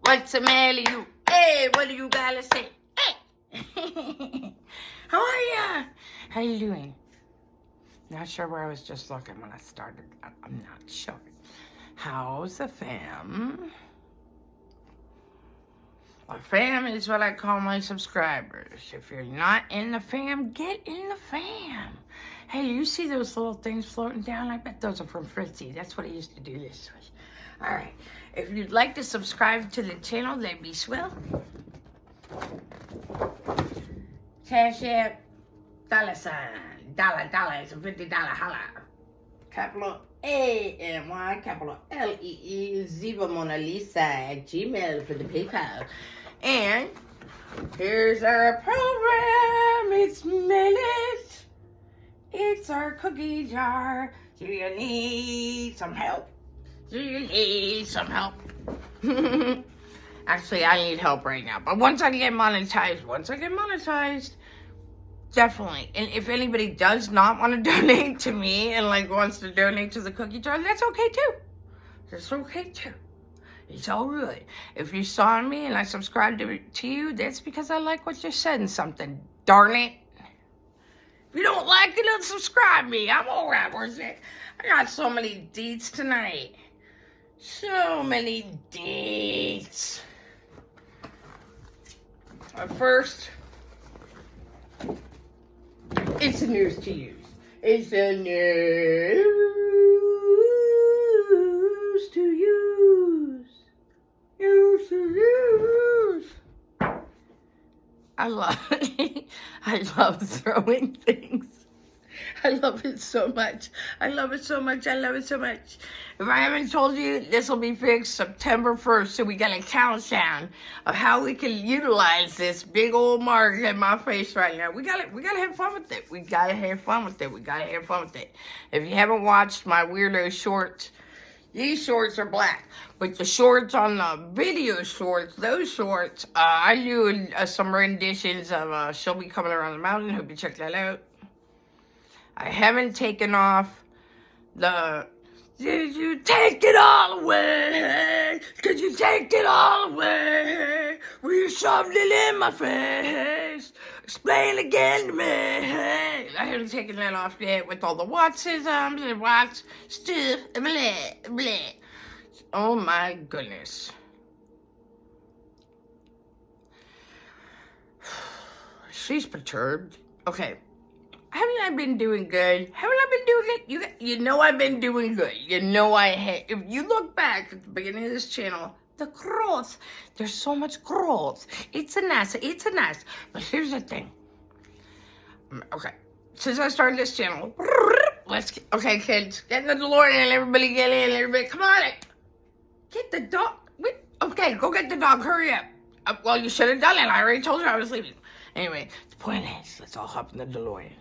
What's the matter, you? Hey, what do you gotta say? Hey! How are ya? How you doing? Not sure where I was just looking when I started. I'm not sure. How's the fam? A fam is what I call my subscribers. If you're not in the fam, get in the fam. Hey, you see those little things floating down? I bet those are from Fritzy. That's what I used to do this with. All right. If you'd like to subscribe to the channel, that'd be swell. Cashapp, $, dollar is a $50 holla. Capital AMY, capital LEE, Ziva Mona Lisa at Gmail for the PayPal. And here's our program. It's Minute. It's our cookie jar. Do you need some help? Do you need some help? Actually, I need help right now. But once I get monetized, definitely. And if anybody does not want to donate to me and like wants to donate to the cookie jar, that's okay too. That's okay too. It's all good. If you saw me and I subscribed to you, that's because I like what you said and something. Darn it. If you don't like it, unsubscribe me. I'm alright with it. I got so many deets tonight. So many deets. But first, it's the news to use. It's the news to use. News to use. I love throwing things. I love it so much. I love it so much. I love it so much. If I haven't told you, this will be fixed September 1st. So we got a countdown of how we can utilize this big old mark in my face right now. We gotta have fun with it. We gotta have fun with it. We gotta have fun with it. If you haven't watched my weirdo shorts, these shorts are black. But the shorts on the video shorts, those shorts, I do some renditions of She'll Be Coming Around the Mountain. Hope you check that out. I haven't taken off the, did you take it all away? Could you take it all away? Well, you shoved it in my face. Explain again to me. I haven't taken that off yet with all the Wattsisms and Watts stuff. Blah, blah. Oh my goodness. She's perturbed. Okay. Haven't I been doing good? Haven't I been doing good? You know I've been doing good. You know I have. If you look back at the beginning of this channel, the growth. There's so much growth. It's a nice. But here's the thing. Okay. Since I started this channel, okay, kids, get in the DeLorean. Everybody get in. Everybody, come on. Get the dog. Okay, go get the dog. Hurry up. Well, you should have done it. I already told you I was leaving. Anyway, the point is, let's all hop in the DeLorean.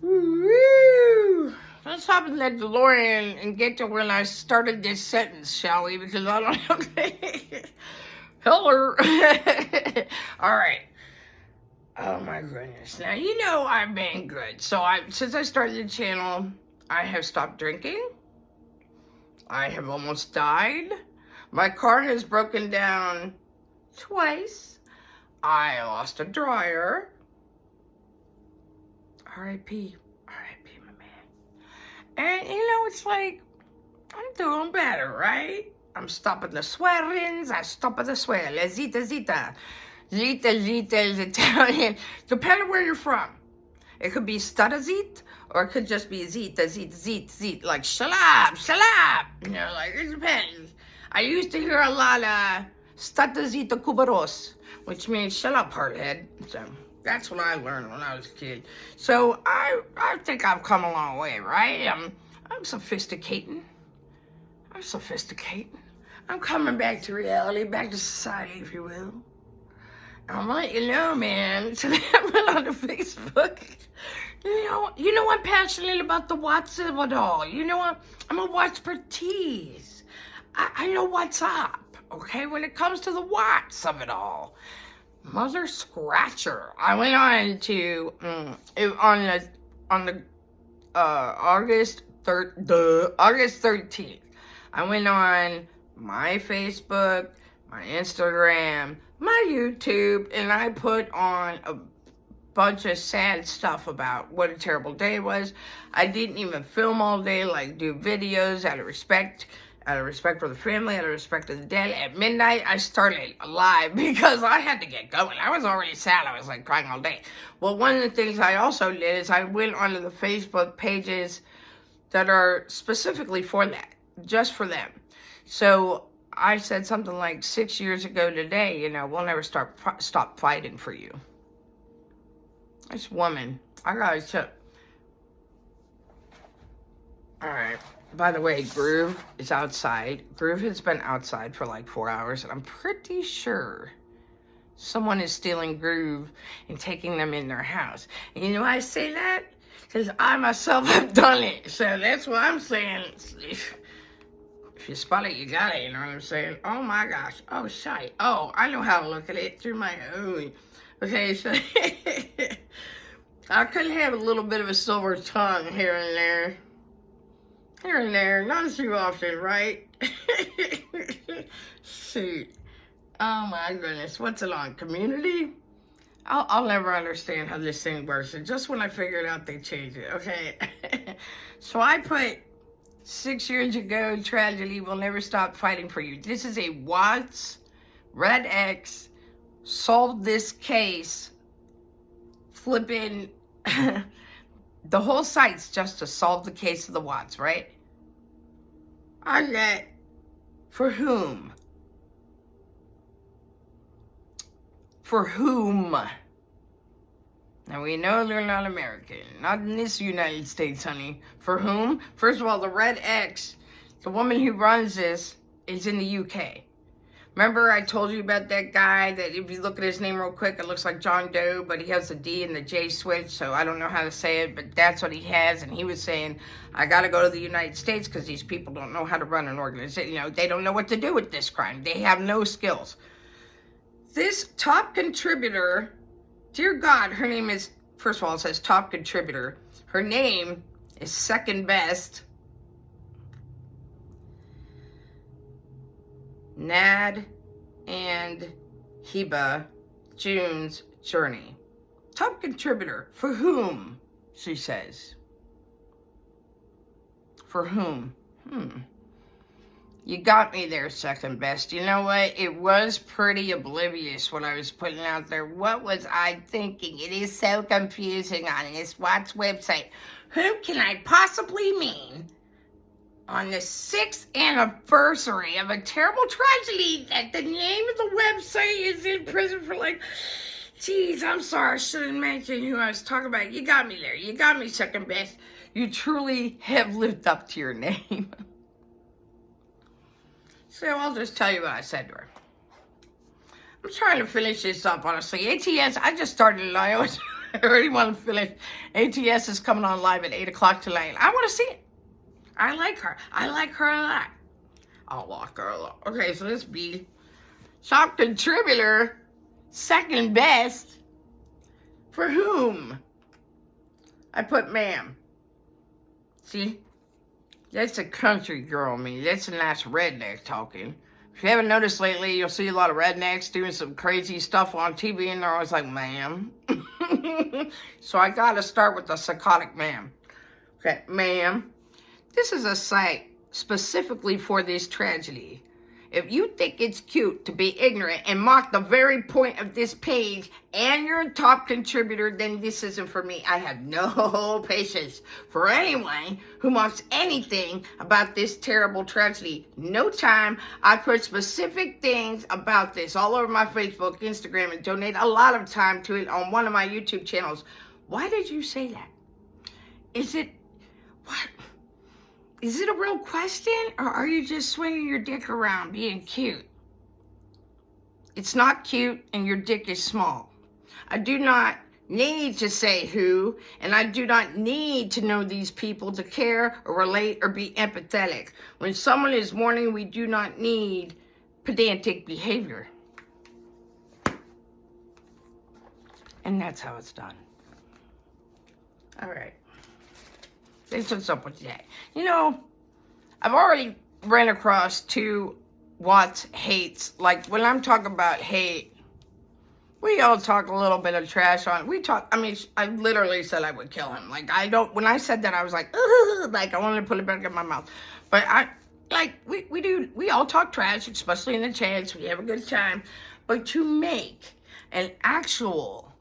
Woo! Let's hop in that DeLorean and get to when I started this sentence, shall we? Because I don't know. Hello. All right. Oh my goodness. Now, you know I've been good. So since I started the channel, I have stopped drinking. I have almost died. My car has broken down twice. I lost a dryer. R.I.P. R.I.P. my man. And, you know, it's like, I'm doing better, right? I'm stopping the swearings. I stop at the swear. Zita. Zita is Italian. Depending where you're from. It could be stutazit, or it could just be zita. Like, shalab. You know, like, it depends. I used to hear a lot of stutazita kubaros, which means shut up, hardhead. So that's what I learned when I was a kid. So I think I've come a long way, right? I'm sophisticating. I'm coming back to reality, back to society, if you will. I'm letting you know, man. Today I went on to Facebook. You know I'm passionate about the what's of it all. You know I'm a watchpertise. I know what's up. Okay, when it comes to the what's of it all. Mother Scratcher. I went on to on the August 13th. I went on my Facebook, my Instagram, my YouTube, and I put on a bunch of sad stuff about what a terrible day it was. I didn't even film all day, like do videos out of respect for the family, out of respect for the dead. At midnight, I started live because I had to get going. I was already sad. I was like crying all day. Well, one of the things I also did is I went onto the Facebook pages that are specifically for that, just for them. So I said something like 6 years ago today, you know, we'll never stop fighting for you. This woman, I gotta tell. Alright, by the way, Groove is outside. Groove has been outside for like 4 hours, and I'm pretty sure someone is stealing Groove and taking them in their house. And you know why I say that? Because I myself have done it. So that's what I'm saying. If you spot it, you got it, you know what I'm saying? Oh my gosh. Oh, shite. Oh, I know how to look at it through my own. Okay, so I could have a little bit of a silver tongue here and there. Here and there, not too often, right? Shoot. Oh my goodness, what's it on? Community? I'll never understand how this thing works. And just when I figure it out, they change it, okay? So I put 6 years ago, tragedy will never stop fighting for you. This is a Watts, Red X, solved this case, flipping, the whole site's just to solve the case of the Watts, right? I got, for whom? For whom? Now we know they're not American, not in this United States, honey. For whom? First of all, the Red X, the woman who runs this, is in the UK. Remember I told you about that guy that if you look at his name real quick, it looks like John Doe, but he has the D and the J switch, so I don't know how to say it, but that's what he has. And he was saying, I got to go to the United States because these people don't know how to run an organization. You know, they don't know what to do with this crime. They have no skills. This top contributor, dear God, her name is, first of all, it says top contributor. Her name is second best. Nad and Heba, June's Journey. Top contributor. For whom? She says. For whom? You got me there, second best. You know what? It was pretty oblivious what I was putting out there. What was I thinking? It is so confusing on this Watts website. Who can I possibly mean on the 6th anniversary of a terrible tragedy that the name of the website is in prison for like, geez, I'm sorry, I shouldn't mention who I was talking about. You got me there. You got me, second best. You truly have lived up to your name. So I'll just tell you what I said to her. I'm trying to finish this up, honestly. ATS, I just started it. I already want to finish. ATS is coming on live at 8 o'clock tonight. I want to see it. I like her. I like her a lot. I like her a lot. Okay, so this be top contributor, second best. For whom? I put ma'am. See? That's a country girl me. That's a nice redneck talking. If you haven't noticed lately, you'll see a lot of rednecks doing some crazy stuff on TV, and they're always like, ma'am. So I gotta start with the psychotic ma'am. Okay, ma'am. This is a site specifically for this tragedy. If you think it's cute to be ignorant and mock the very point of this page and you're a top contributor, then this isn't for me. I have no patience for anyone who mocks anything about this terrible tragedy. No time. I put specific things about this all over my Facebook, Instagram, and donate a lot of time to it on one of my YouTube channels. Why did you say that? Is it... what? Is it a real question, or are you just swinging your dick around being cute? It's not cute, and your dick is small. I do not need to say who, and I do not need to know these people to care or relate or be empathetic. When someone is mourning, we do not need pedantic behavior. And that's how it's done. All right. That's what's up with that. You know, I've already ran across 2 Watts hates, like when I'm talking about hate, we all talk a little bit of trash on, I mean, I literally said I would kill him. Like, when I said that, I was like, ugh, like I wanted to put it back in my mouth. But we all talk trash, especially in the chats, we have a good time. But to make an actual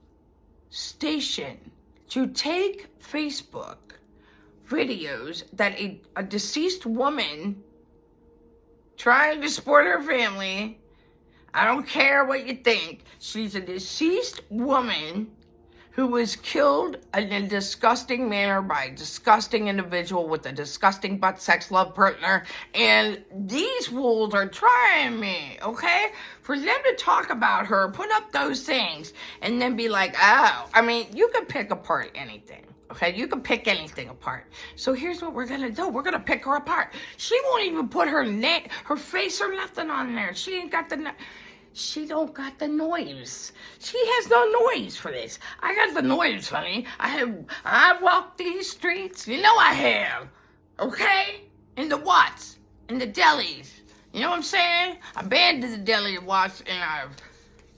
station, to take Facebook videos that a deceased woman trying to support her family, I don't care what you think, she's a deceased woman who was killed in a disgusting manner by a disgusting individual with a disgusting butt sex love partner, and these fools are trying me, okay? For them to talk about her, put up those things, and then be like, oh, I mean, you could pick apart anything. Okay, you can pick anything apart. So here's what we're gonna do. We're gonna pick her apart. She won't even put her neck, her face or nothing on there. She ain't got she don't got the noise. She has no noise for this. I got the noise, honey. I've walked these streets. You know I have. Okay? In the Watts. In the delis. You know what I'm saying? I've been to the deli at Watts and I've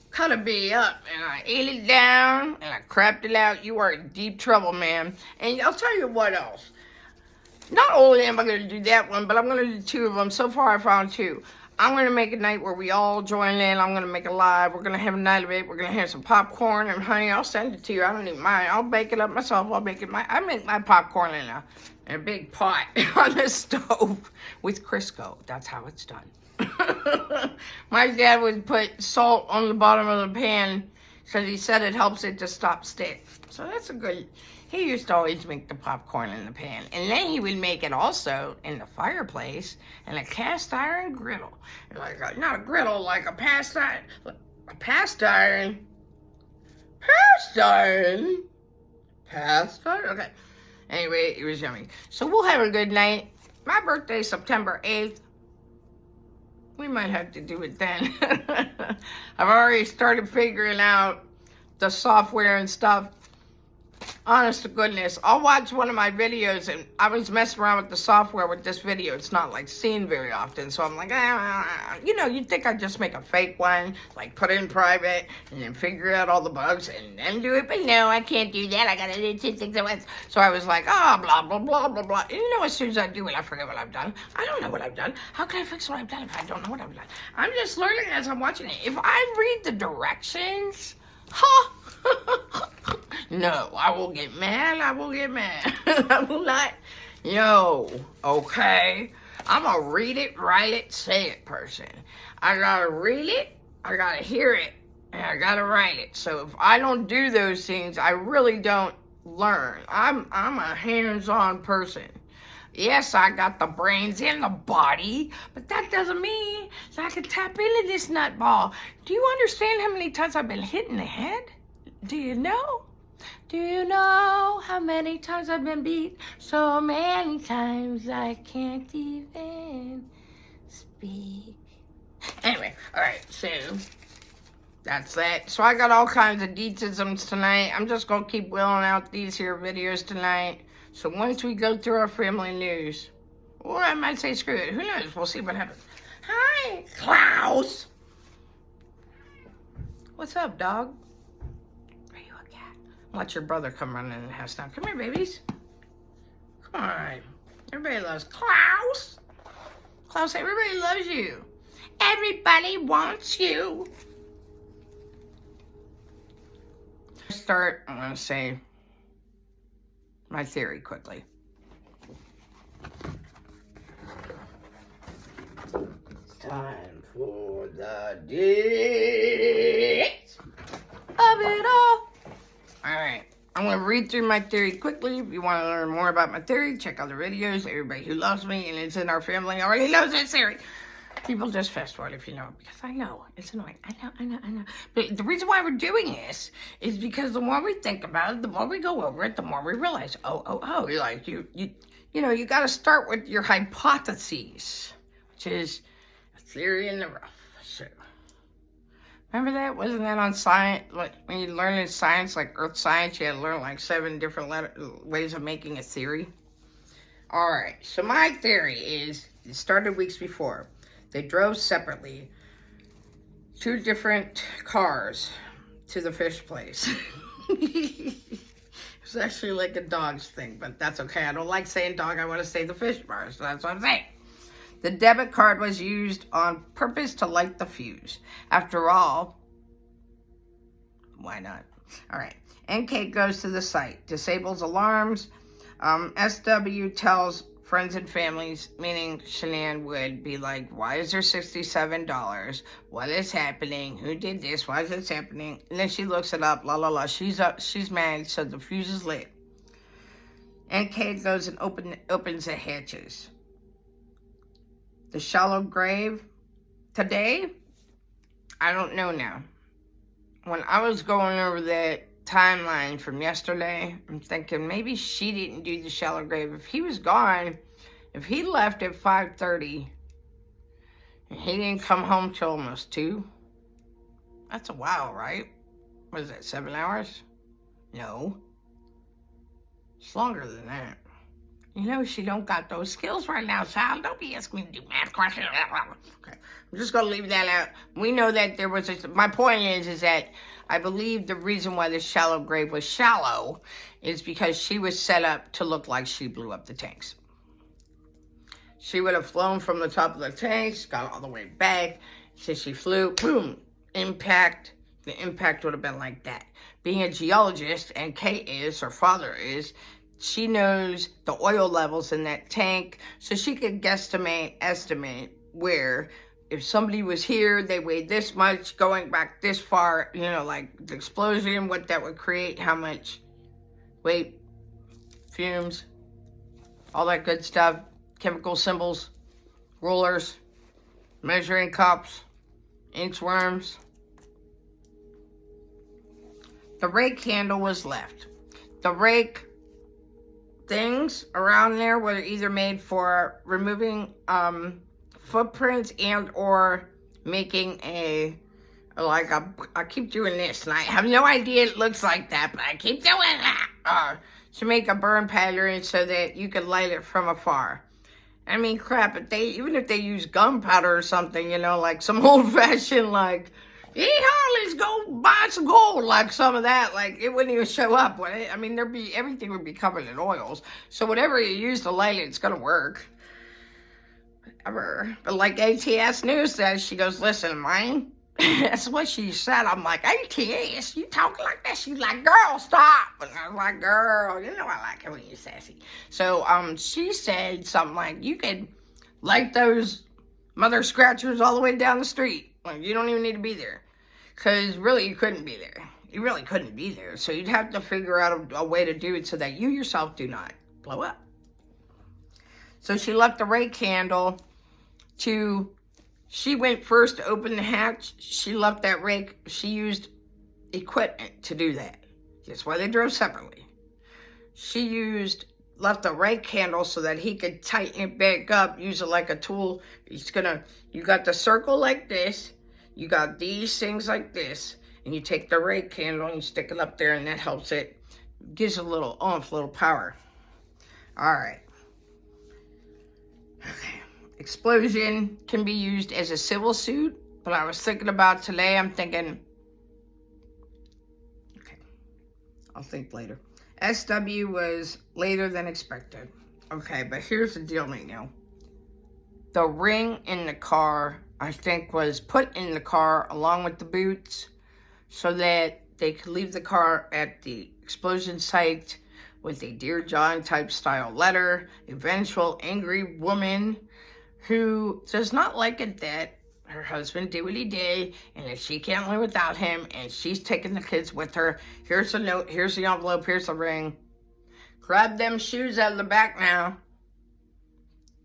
cut a bee up and I ate it down and I crapped it out. You are in deep trouble, man. And I'll tell you what else. Not only am I going to do that one, but I'm going to do two of them. So far I found two. I'm going to make a night where we all join in. I'm going to make a live. We're going to have a night of it. We're going to have some popcorn. And honey, I'll send it to you. I don't even mind. I'll bake it up myself. I make my popcorn in a big pot on the stove with Crisco. That's how it's done. My dad would put salt on the bottom of the pan because he said it helps it to stop stick. So that's a good... He used to always make the popcorn in the pan. And then he would make it also in the fireplace in a cast iron griddle. Like not a griddle, like a cast iron. A cast iron? Cast iron? Cast iron? Okay. Anyway, it was yummy. So we'll have a good night. My birthday's September 8th. We might have to do it then. I've already started figuring out the software and stuff. Honest to goodness, I'll watch one of my videos and I was messing around with the software with this video. It's not like seen very often. So I'm like, you know, you'd think I'd just make a fake one, like put it in private and then figure out all the bugs and then do it. But no, I can't do that. I gotta do two things at once. So I was like, blah, blah, blah, blah, blah. And you know, as soon as I do it, I forget what I've done. I don't know what I've done. How can I fix what I've done if I don't know what I've done? I'm just learning as I'm watching it. If I read the directions, no, I will get mad. I will get mad. I will not. Yo, okay? I'm a read it, write it, say it person. I gotta read it, I gotta hear it, and I gotta write it. So if I don't do those things, I really don't learn. I'm a hands-on person. Yes, I got the brains and the body, but that doesn't mean that I can tap into this nutball. Do you understand how many times I've been hit in the head? Do you know? Do you know how many times I've been beat? So many times I can't even speak. Anyway, alright, so that's that. So I got all kinds of deetisms tonight. I'm just going to keep wheeling out these here videos tonight. So once we go through our family news, or I might say screw it, who knows? We'll see what happens. Hi, Klaus. What's up, dog? Are you a cat? Watch your brother come running in the house now. Come here, babies. Come on. Everybody loves Klaus. Klaus, everybody loves you. Everybody wants you. I'm going to say my theory quickly. It's time for the dates of it all. Alright, I'm going to read through my theory quickly. If you want to learn more about my theory, check out the videos. Everybody who loves me and is in our family already knows this theory. People just fast forward if you know, because I know, it's annoying. I know. But the reason why we're doing this is because the more we think about it, the more we go over it, the more we realize, you're like, you know, you got to start with your hypotheses, which is a theory in the rough. So, remember that? Wasn't that on science? Like when you learn in science, like earth science, you had to learn like 7 different ways of making a theory. All right, so my theory is, it started weeks before. They drove separately. 2 different cars to the fish place. It's actually like a dog's thing, but that's okay. I don't like saying dog. I want to say the fish bar, so that's what I'm saying. The debit card was used on purpose to light the fuse. After all, why not? All right. NK goes to the site, disables alarms. SW tells friends and families, meaning Shanann would be like, why is there $67? What is happening? Who did this? Why is this happening? And then she looks it up, la la la. She's mad, so the fuse is lit. NK goes and opens the hatches. The shallow grave today, I don't know now. When I was going over that timeline from yesterday, I'm thinking maybe she didn't do the shallow grave. If he was gone, if he left at 5:30 and he didn't come home till almost 2, that's a while, right? What is that, 7 hours? No. It's longer than that. You know, she don't got those skills right now, child. Don't be asking me to do math questions. Okay, I'm just going to leave that out. We know that there was my point is that I believe the reason why the shallow grave was shallow is because she was set up to look like she blew up the tanks. She would have flown from the top of the tanks, got all the way back. So she flew, boom, impact. The impact would have been like that. Being a geologist, and Kate is, her father is, she knows the oil levels in that tank, so she could estimate where if somebody was here, they weighed this much, going back this far, you know, like the explosion, what that would create, how much weight, fumes, all that good stuff, chemical symbols, rulers, measuring cups, inchworms. The rake handle was left. The rake things around there were either made for removing footprints and or making I keep doing this and I have no idea it looks like that, but I keep doing that to make a burn pattern so that you could light it from afar. I mean, crap, even if they use gunpowder or something, you know, like some old-fashioned, like, yeehaw, let's go buy some gold, like some of that, like, it wouldn't even show up, would it? I mean, everything would be covered in oils, so whatever you use to light it, it's gonna work. Whatever. But like ATS News says, she goes, listen, mine, that's what she said. I'm like, ATS, you talking like that? She's like, girl, stop. And I was like, girl, you know I like it when you're sassy. So, she said something like, you could light those mother scratchers all the way down the street. Like, you don't even need to be there. Because really, you couldn't be there. You really couldn't be there. So you'd have to figure out a way to do it so that you yourself do not blow up. So she left the rake handle she went first to open the hatch. She left that rake. She used equipment to do that. That's why they drove separately. She left the rake handle so that he could tighten it back up, use it like a tool. You got the circle like this. You got these things like this. And you take the rake handle and you stick it up there and that helps it. Gives a little oomph, a little power. All right. Okay. Explosion can be used as a civil suit, but I was thinking about today, I'm thinking, okay, I'll think later. SW was later than expected. Okay, but here's the deal right now. The ring in the car, I think, was put in the car along with the boots so that they could leave the car at the explosion site with a Dear John type style letter. Eventual angry woman who does not like it that her husband did what he did, and that she can't live without him, and she's taking the kids with her. Here's the note, here's the envelope, here's the ring. Grab them shoes out of the back now.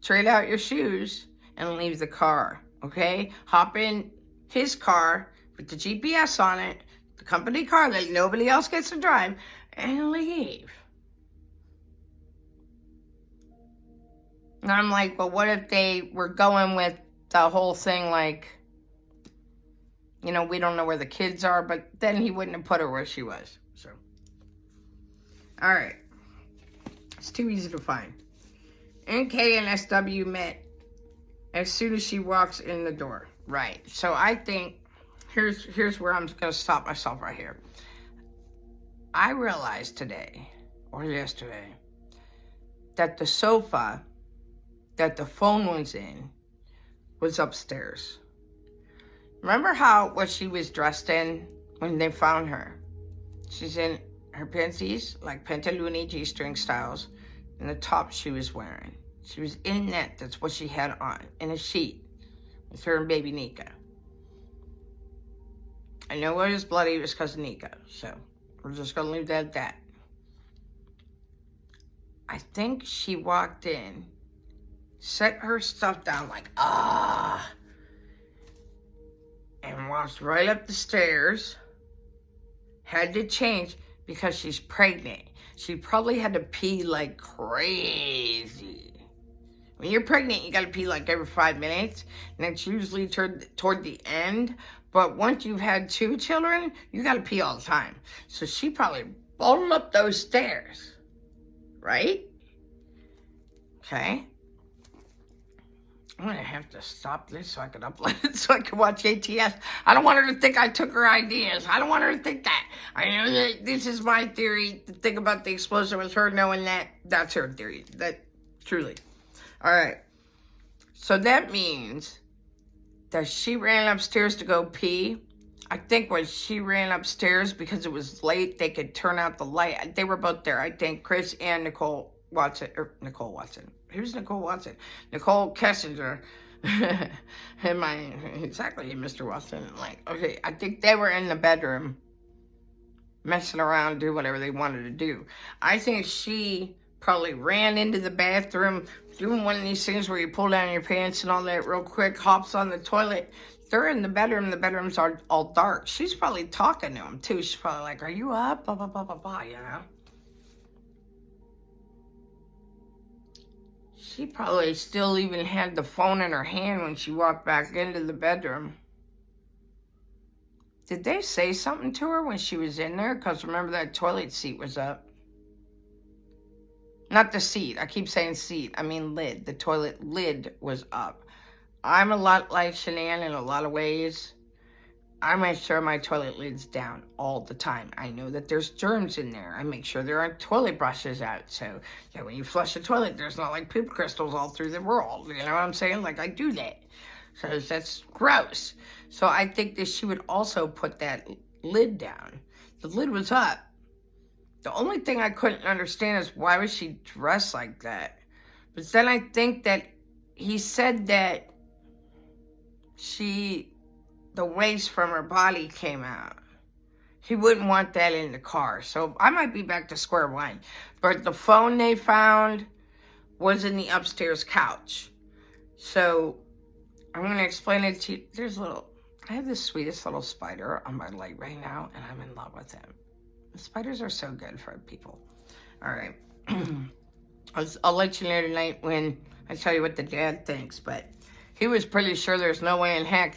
Trade out your shoes and leave the car, okay? Hop in his car with the GPS on it, the company car that nobody else gets to drive, and leave. And I'm like, well, what if they were going with the whole thing like, you know, we don't know where the kids are, but then he wouldn't have put her where she was. So, all right. It's too easy to find. NK and SW met as soon as she walks in the door. Right. So I think, here's where I'm going to stop myself right here. I realized today, or yesterday, that the sofa that the phone was in was upstairs. Remember what she was dressed in when they found her? She's in her panties, like Pantaloni G-string styles, and the top she was wearing. She was in that. That's what she had on, in a sheet, with her and baby Nika. I know it was bloody. It was because of Nika, so we're just going to leave that at that. I think she walked in, set her stuff down like, and walked right up the stairs, had to change because she's pregnant. She probably had to pee like crazy. When you're pregnant, you got to pee like every 5 minutes, and that's usually toward the end. But once you've had 2 children, you got to pee all the time. So she probably bolted up those stairs, right? Okay. I'm going to have to stop this so I can upload it so I can watch ATS. I don't want her to think I took her ideas. I don't want her to think that. I know that this is my theory. The thing about the explosion was her knowing that. That's her theory. That, truly. All right. So that means that she ran upstairs to go pee. I think when she ran upstairs, because it was late, they could turn out the light. They were both there. I think Chris and Nicole Watson. Who's Nicole Watson? Nicole Kessinger. Exactly, Mr. Watson. Like, okay, I think they were in the bedroom messing around, do whatever they wanted to do. I think she probably ran into the bathroom, doing one of these things where you pull down your pants and all that real quick, hops on the toilet. They're in the bedroom. The bedrooms are all dark. She's probably talking to him, too. She's probably like, are you up? Blah, blah, blah, blah, blah, you know? She probably still even had the phone in her hand when she walked back into the bedroom. Did they say something to her when she was in there? Because remember, that toilet seat was up. Not the seat. I keep saying seat. I mean lid. The toilet lid was up. I'm a lot like Shanann in a lot of ways. I make sure my toilet lid's down all the time. I know that there's germs in there. I make sure there aren't toilet brushes out. So that when you flush the toilet, there's not like poop crystals all through the world. You know what I'm saying? Like, I do that. So that's gross. So I think that she would also put that lid down. The lid was up. The only thing I couldn't understand is why was she dressed like that? But then I think that he said that the waste from her body came out. He wouldn't want that in the car. So I might be back to square one. But the phone they found was in the upstairs couch. So I'm going to explain it to you. I have the sweetest little spider on my leg right now, and I'm in love with him. The spiders are so good for people. All right. I'll let you know tonight when I tell you what the dad thinks. But he was pretty sure there's no way in heck,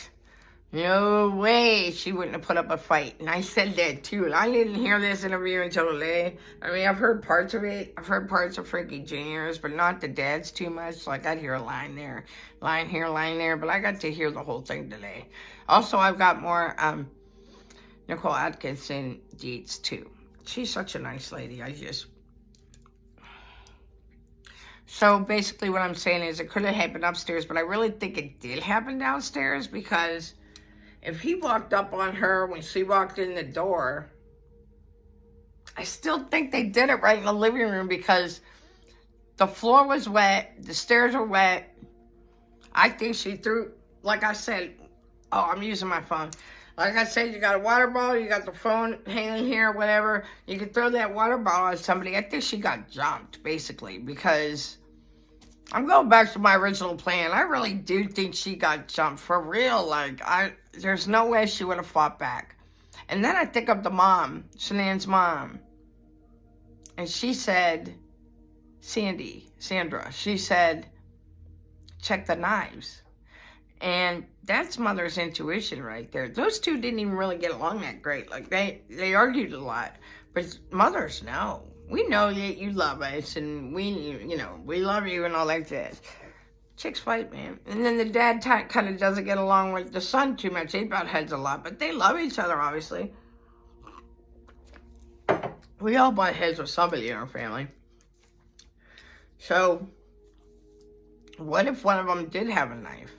no way she wouldn't have put up a fight. And I said that too. And I didn't hear this interview until today. I mean, I've heard parts of it. I've heard parts of Frankie Jr.'s, but not the dad's too much. Like, I'd hear a line there, line here, line there. But I got to hear the whole thing today. Also, I've got more Nicole Atkinson deeds too. She's such a nice lady. So basically what I'm saying is it could have happened upstairs, but I really think it did happen downstairs, because if he walked up on her when she walked in the door, I still think they did it right in the living room, because the floor was wet, the stairs were wet. I think she threw, like I said, oh, I'm using my phone. Like I said, you got a water bottle, you got the phone hanging here, whatever. You could throw that water bottle at somebody. I think she got jumped, basically, because I'm going back to my original plan. I really do think she got jumped for real. Like, there's no way she would have fought back. And then I think of the mom, Shanann's mom. And she said, Sandra, she said, check the knives. And that's mother's intuition right there. Those two didn't even really get along that great. Like, they argued a lot. But mothers know. We know that you love us, and we love you and all like that. chicks fight, man. And then the dad kind of doesn't get along with the son too much. They butt heads a lot, but they love each other, obviously. We all butt heads with somebody in our family. So, what if one of them did have a knife?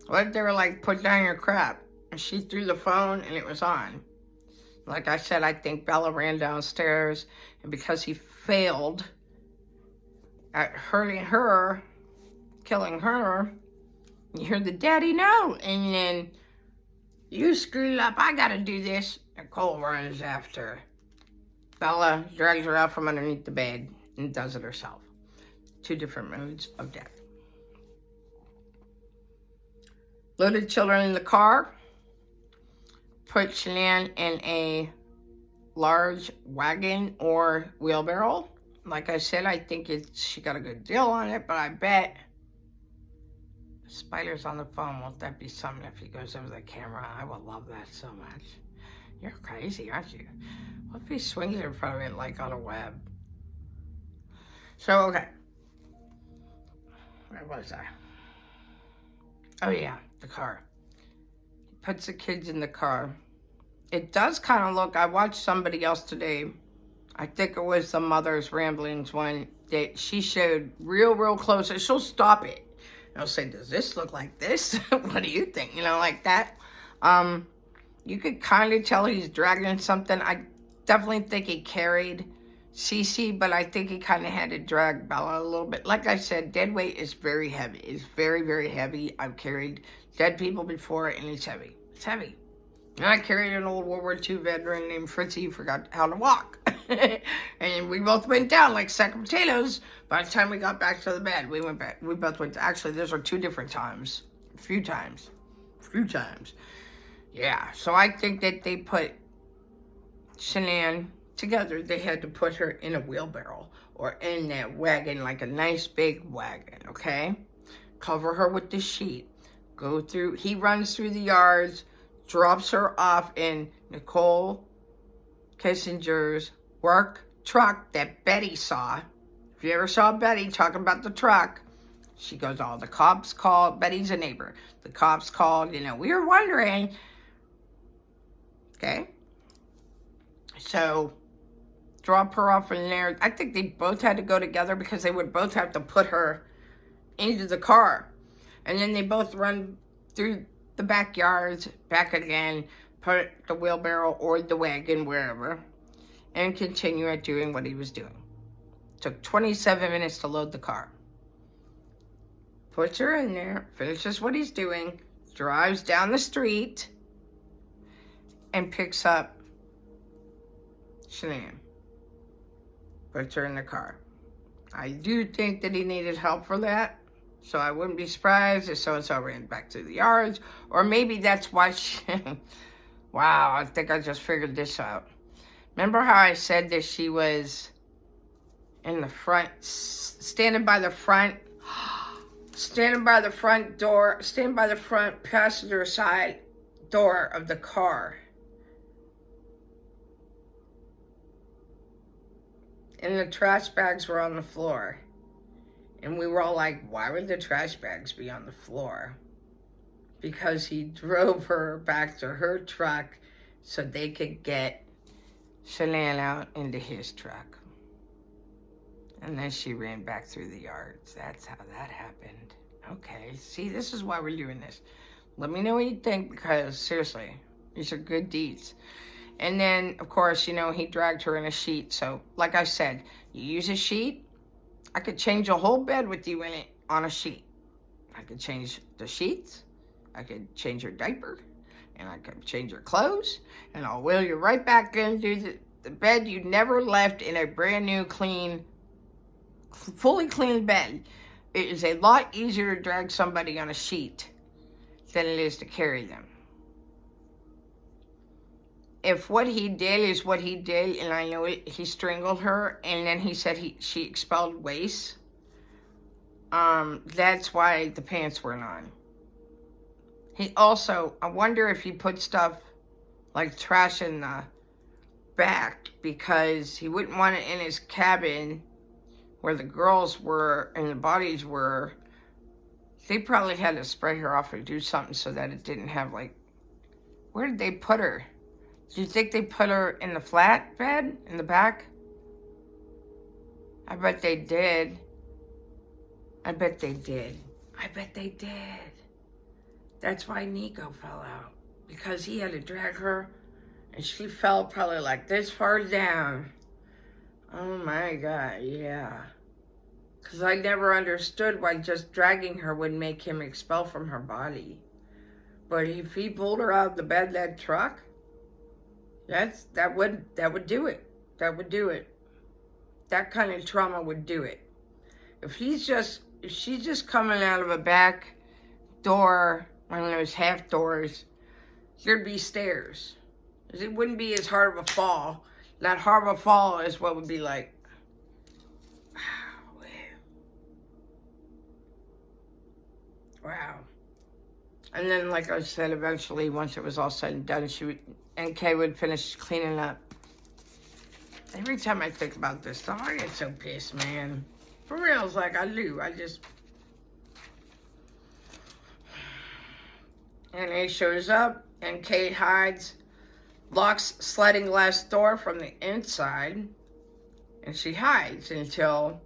What if they were like, put down your crap? And she threw the phone and it was on. Like I said, I think Bella ran downstairs, and because he failed at hurting her, killing her, you hear the daddy no, and then you screwed up, I gotta do this. Nicole runs after. Bella drags her out from underneath the bed and does it herself. 2 different modes of death. Loaded children in the car. Put Shanann in a large wagon or wheelbarrow. Like I said, I think she got a good deal on it, but I bet Spider's on the phone. Won't that be something if he goes over the camera? I would love that so much. You're crazy, aren't you? What if he swings in front of it like on a web? So, okay. Where was I? Oh, yeah, the car. Puts the kids in the car. It does kind of look, I watched somebody else today, I think it was the mother's ramblings one, that she showed real close, and she'll stop it. And I'll say, does this look like this? What do you think? You know, like that. You could kind of tell he's dragging something. I definitely think he carried Cece, but I think he kind of had to drag Bella a little bit. Like I said, dead weight is very heavy. It's very heavy. I've carried dead people before, and it's heavy. It's heavy. And I carried an old World War II veteran named Fritzy who forgot how to walk. And we both went down like sack of potatoes. By the time we got back to the bed, we went back. We both went. Actually, those are 2 different times. A few times. Yeah. So I think that they put Shanann together. They had to put her in a wheelbarrow or in that wagon, like a nice big wagon, okay? Cover her with the sheet. Go through, he runs through the yards, drops her off in Nicole Kissinger's work truck that Betty saw. If you ever saw Betty talking about the truck, she goes, oh, the cops called. Betty's a neighbor. The cops called, you know, we were wondering. Okay. So, drop her off in there. I think they both had to go together because they would both have to put her into the car. And then they both run through the backyards, back again, put the wheelbarrow or the wagon, wherever, and continue at doing what he was doing. Took 27 minutes to load the car. Puts her in there, finishes what he's doing, drives down the street, and picks up Shanann. Puts her in the car. I do think that he needed help for that. So I wouldn't be surprised if so-and-so ran back to the yards. Or maybe that's why she... Wow, I think I just figured this out. Remember how I said that she was in the front, standing by the front door, standing by the front passenger side door of the car. And the trash bags were on the floor. And we were all like, why would the trash bags be on the floor? Because he drove her back to her truck so they could get Shanann out into his truck. And then she ran back through the yards. That's how that happened. Okay, see, this is why we're doing this. Let me know what you think, because seriously, these are good deeds. And then, of course, you know, he dragged her in a sheet. So, like I said, you use a sheet. I could change a whole bed with you in it on a sheet. I could change the sheets. I could change your diaper. And I could change your clothes. And I'll wheel you right back into the bed you never left in a brand new, clean, fully clean bed. It is a lot easier to drag somebody on a sheet than it is to carry them. If what he did is what he did, and I know it, he strangled her, and then he said she expelled waste, that's why the pants weren't on. He also, I wonder if he put stuff like trash in the back, because he wouldn't want it in his cabin where the girls were and the bodies were, They probably had to spray her off or do something so that it didn't have, like... Where did they put her? Do you think they put her in the flat bed in the back? I bet they did. I bet they did. I bet they did. That's why Nico fell out. Because he had to drag her, and she fell probably like this far down. Oh my God, yeah. Because I never understood why just dragging her would make him expel from her body. But if he pulled her out of the bed of that truck, that would do it. That would do it. That kind of trauma would do it. If she's just coming out of a back door, one of those half doors, there'd be stairs. It wouldn't be as hard of a fall. That hard of a fall is what would be like. Wow. And then, like I said, eventually, once it was all said and done, NK would finish cleaning up. Every time I think about this, I get so pissed, man. For real, it's like I do. NA shows up, NK hides, locks sliding glass door from the inside, and she hides until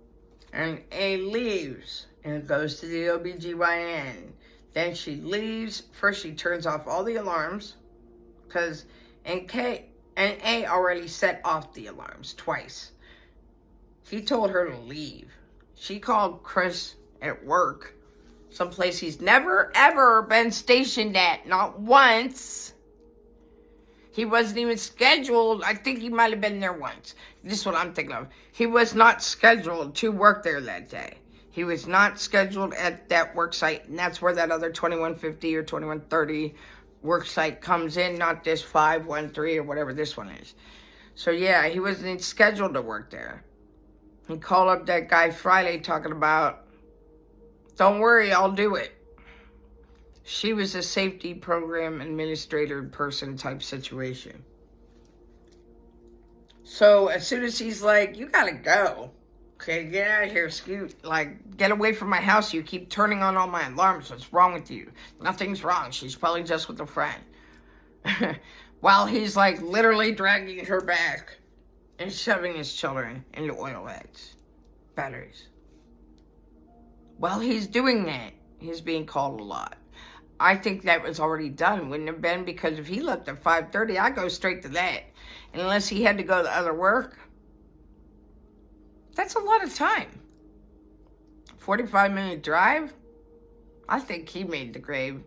NA leaves and goes to the OBGYN. Then she leaves. First, she turns off all the alarms because NA already set off the alarms twice. He told her to leave. She called Chris at work, someplace he's never, ever been stationed at, not once. He wasn't even scheduled. I think he might have been there once. This is what I'm thinking of. He was not scheduled to work there that day. He was not scheduled at that work site, and that's where that other 2150 or 2130 work site comes in, not this 513 or whatever this one is. So yeah, he wasn't scheduled to work there. He called up that guy Friday talking about, don't worry, I'll do it. She was a safety program administrator person type situation. So as soon as he's like, you gotta go. Okay, get out of here, Scoot. Like, get away from my house. You keep turning on all my alarms. What's wrong with you? Nothing's wrong. She's probably just with a friend. While he's, like, literally dragging her back and shoving his children into oil batteries. While he's doing that, he's being called a lot. I think that was already done. Wouldn't have been, because if he left at 5:30, I'd go straight to that. And unless he had to go to other work, that's a lot of time. 45-minute drive? I think he made the grave.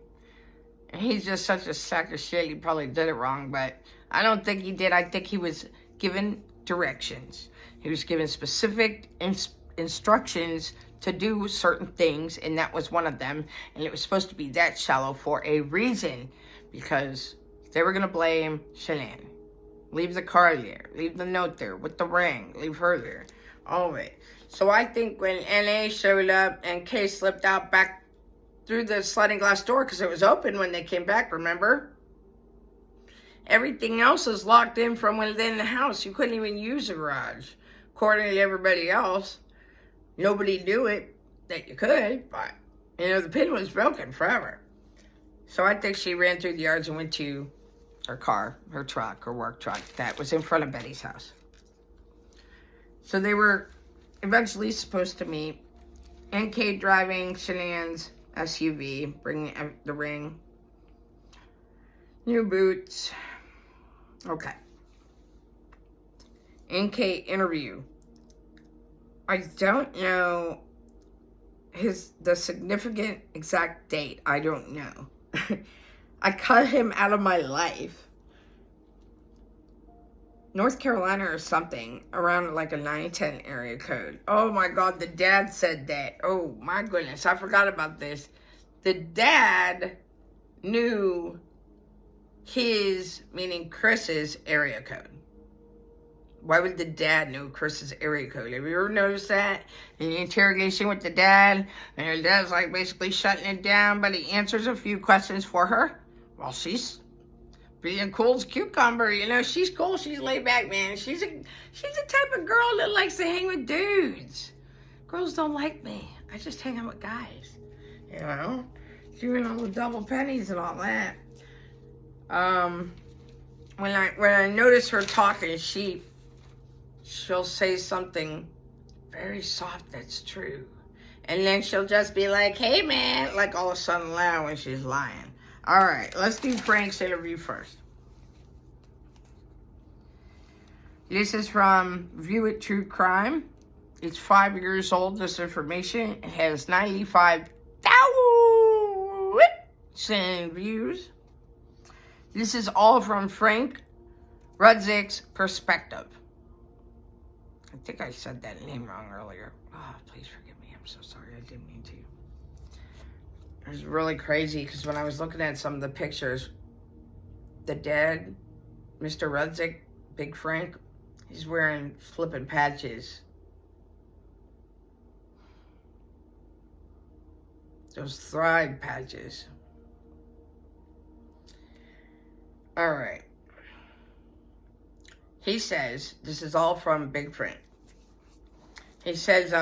And he's just such a sack of shit. He probably did it wrong, but I don't think he did. I think he was given directions. He was given specific instructions to do certain things, and that was one of them. And it was supposed to be that shallow for a reason, because they were going to blame Shanann. Leave the car there. Leave the note there with the ring. Leave her there. All of it. So I think when NA showed up and K slipped out back through the sliding glass door, because it was open when they came back, remember? Everything else is locked in from within the house. You couldn't even use the garage. According to everybody else, nobody knew it, that you could, but, you know, the pin was broken forever. So I think she ran through the yards and went to her car, her truck, her work truck, that was in front of Betty's house. So they were eventually supposed to meet. NK driving Shanann's SUV, bringing the ring. New boots. Okay. NK interview. I don't know the significant exact date. I don't know. I cut him out of my life. North Carolina or something, around like a 910 area code. Oh my God, the dad said that. Oh my goodness, I forgot about this. The dad knew his, meaning Chris's, area code. Why would the dad know Chris's area code? Have you ever noticed that? In the interrogation with the dad, and the dad's like basically shutting it down, but he answers a few questions for her. Well, she's being cool as cucumber, you know, she's cool, she's laid back, man. She's the type of girl that likes to hang with dudes. Girls don't like me. I just hang out with guys. You know? Doing all the double pennies and all that. When I notice her talking, she'll say something very soft that's true. And then she'll just be like, hey man, like all of a sudden loud when she's lying. All right, let's do Frank's interview first. This is from View It True Crime. It's 5 years old, this information. It has 95,000 views. This is all from Frank Rudzik's perspective. I think I said that name wrong earlier. Oh, please forgive me. I'm so sorry. I didn't mean to. It was really crazy because when I was looking at some of the pictures, the dad, Mr. Rudzik, Big Frank, he's wearing flippin' patches. Those Thrive patches. All right. He says, this is all from Big Frank. He says,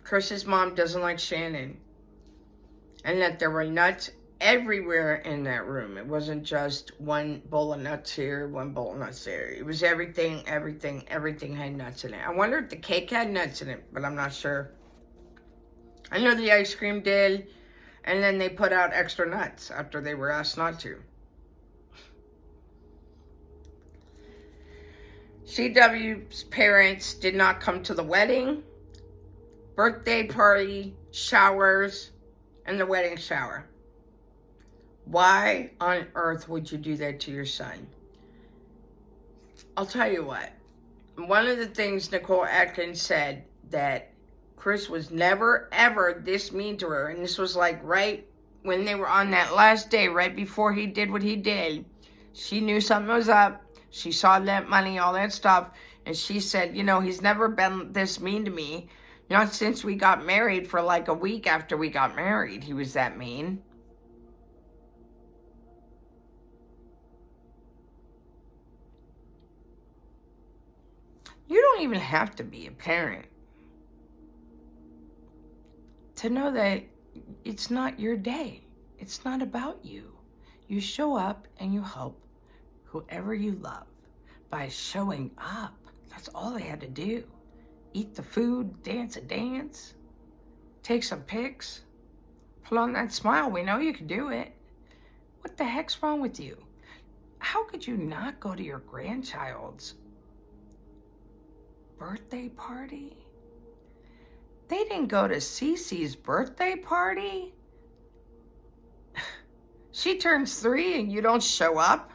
Chris's mom doesn't like Shanann. And that there were nuts everywhere in that room. It wasn't just one bowl of nuts here, one bowl of nuts there. It was everything had nuts in it. I wonder if the cake had nuts in it, but I'm not sure. I know the ice cream did, and then they put out extra nuts after they were asked not to. CW's parents did not come to the wedding, birthday party, showers, and the wedding shower. Why on earth would you do that to your son? I'll tell you what. One of the things Nicole Atkins said, that Chris was never, ever this mean to her. And this was like right when they were on that last day, right before he did what he did. She knew something was up. She saw that money, all that stuff. And she said, you know, he's never been this mean to me. Not since we got married. For like a week after we got married, he was that mean. You don't even have to be a parent to know that it's not your day. It's not about you. You show up and you help whoever you love by showing up. That's all they had to do. Eat the food, dance a dance, take some pics, put on that smile. We know you can do it. What the heck's wrong with you? How could you not go to your grandchild's birthday party? They didn't go to Cece's birthday party? She turns 3 and you don't show up?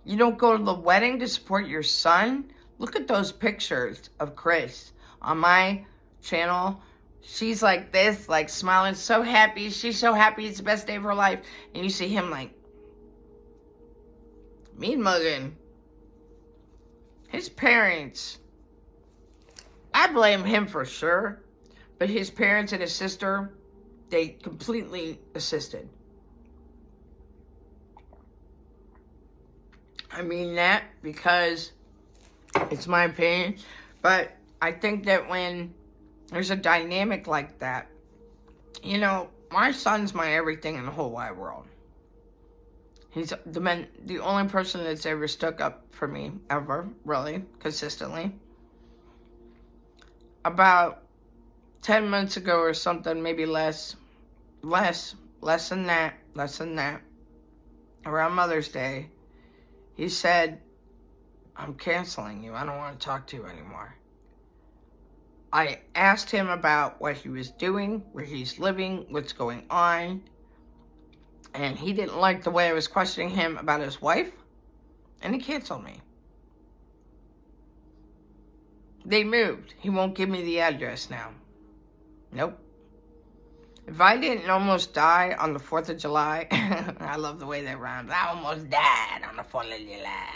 You don't go to the wedding to support your son? Look at those pictures of Chris on my channel. She's like this, like smiling, so happy. She's so happy. It's the best day of her life. And you see him like mean mugging. His parents, I blame him for sure. But his parents and his sister, they completely assisted. I mean that because it's my opinion, but I think that when there's a dynamic like that, you know, my son's my everything in the whole wide world. He's the only person that's ever stuck up for me, ever, really, consistently. About 10 months ago or something, maybe less than that, around Mother's Day, he said, I'm canceling you. I don't want to talk to you anymore. I asked him about what he was doing, where he's living, what's going on. And he didn't like the way I was questioning him about his wife. And he canceled me. They moved. He won't give me the address now. Nope. If I didn't almost die on the 4th of July, I love the way that rhymes. I almost died on the 4th of July.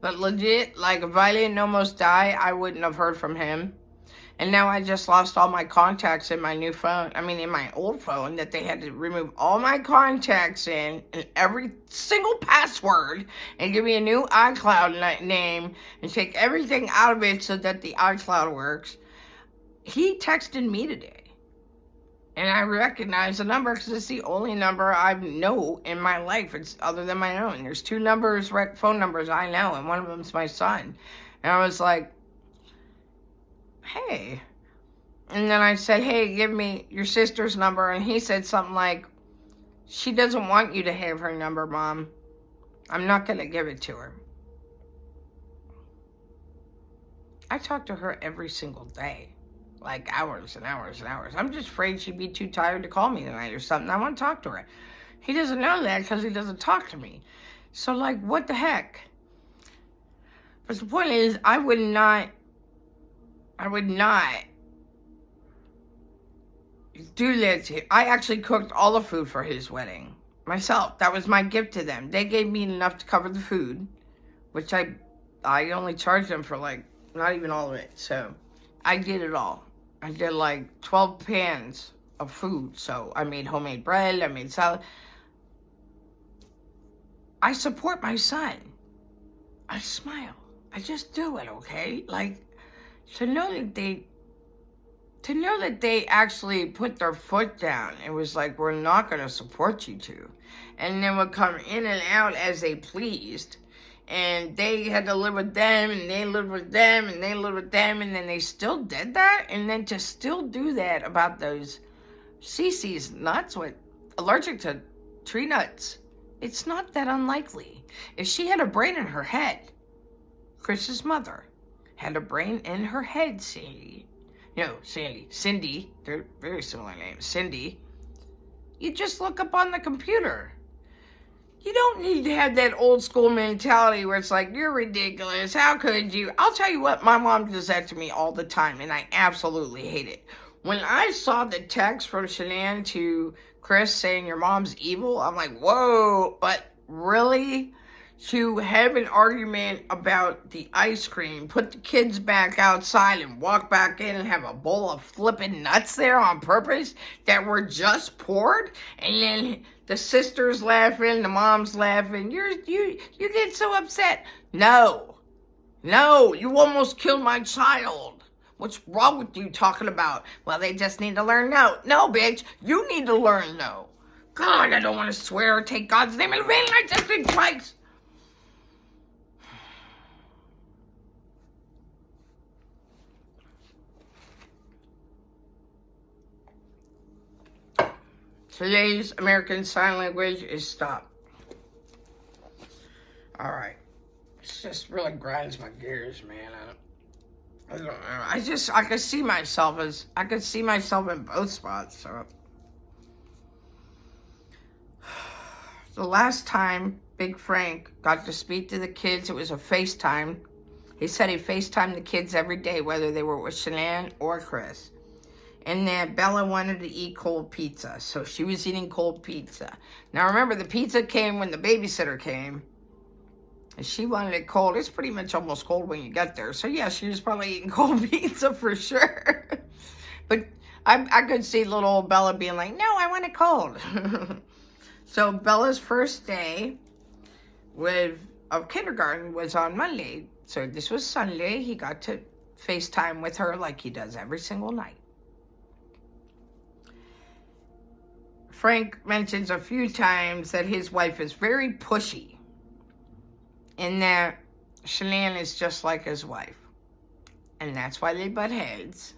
But legit, like if I didn't almost die, I wouldn't have heard from him. And now I just lost all my contacts in my new phone. I mean, in my old phone that they had to remove all my contacts in and every single password and give me a new iCloud name and take everything out of it so that the iCloud works. He texted me today. And I recognize the number because it's the only number I know in my life. It's other than my own. There's 2 numbers, phone numbers I know, and one of them's my son. And I was like, hey. And then I said, hey, give me your sister's number. And he said something like, she doesn't want you to have her number, Mom. I'm not going to give it to her. I talk to her every single day. Like hours and hours and hours. I'm just afraid she'd be too tired to call me tonight or something. I want to talk to her. He doesn't know that because he doesn't talk to me. So, like, what the heck? But the point is, I would not do that. I actually cooked all the food for his wedding myself. That was my gift to them. They gave me enough to cover the food, which I only charged them for, like, not even all of it. So I did it all. I did like 12 pans of food. So I made homemade bread. I made salad. I support my son. I smile. I just do it, okay? Like, to know that they actually put their foot down. It was like, we're not going to support you two. And then would come in and out as they pleased. And they had to live with them, and they lived with them, and they lived with them, and then they still did that? And then to still do that about those CC's nuts, with allergic to tree nuts, it's not that unlikely. If she had a brain in her head, Chris's mother had a brain in her head, Cindy, they're very similar names, Cindy, you just look up on the computer. You don't need to have that old school mentality where it's like, you're ridiculous, how could you? I'll tell you what, my mom does that to me all the time, and I absolutely hate it. When I saw the text from Shanann to Chris saying your mom's evil, I'm like, whoa, but really? To have an argument about the ice cream, put the kids back outside and walk back in and have a bowl of flipping nuts there on purpose that were just poured, and then the sister's laughing, the mom's laughing, you get so upset. No, you almost killed my child. What's wrong with you talking about? Well, they just need to learn no. No, bitch, you need to learn no. God, I don't want to swear or take God's name in vain like this big twice. Today's American Sign Language is stop. Alright. It just really grinds my gears, man. I don't know. I could see myself in both spots, so. The last time Big Frank got to speak to the kids, it was a FaceTime. He said he FaceTimed the kids every day, whether they were with Shanann or Chris. And then Bella wanted to eat cold pizza, so she was eating cold pizza. Now remember, the pizza came when the babysitter came, and she wanted it cold. It's pretty much almost cold when you get there. So yeah, she was probably eating cold pizza for sure. But I could see little old Bella being like, no, I want it cold. So Bella's first day of kindergarten was on Monday. So this was Sunday. He got to FaceTime with her like he does every single night. Frank mentions a few times that his wife is very pushy, and that Shanann is just like his wife. And that's why they butt heads.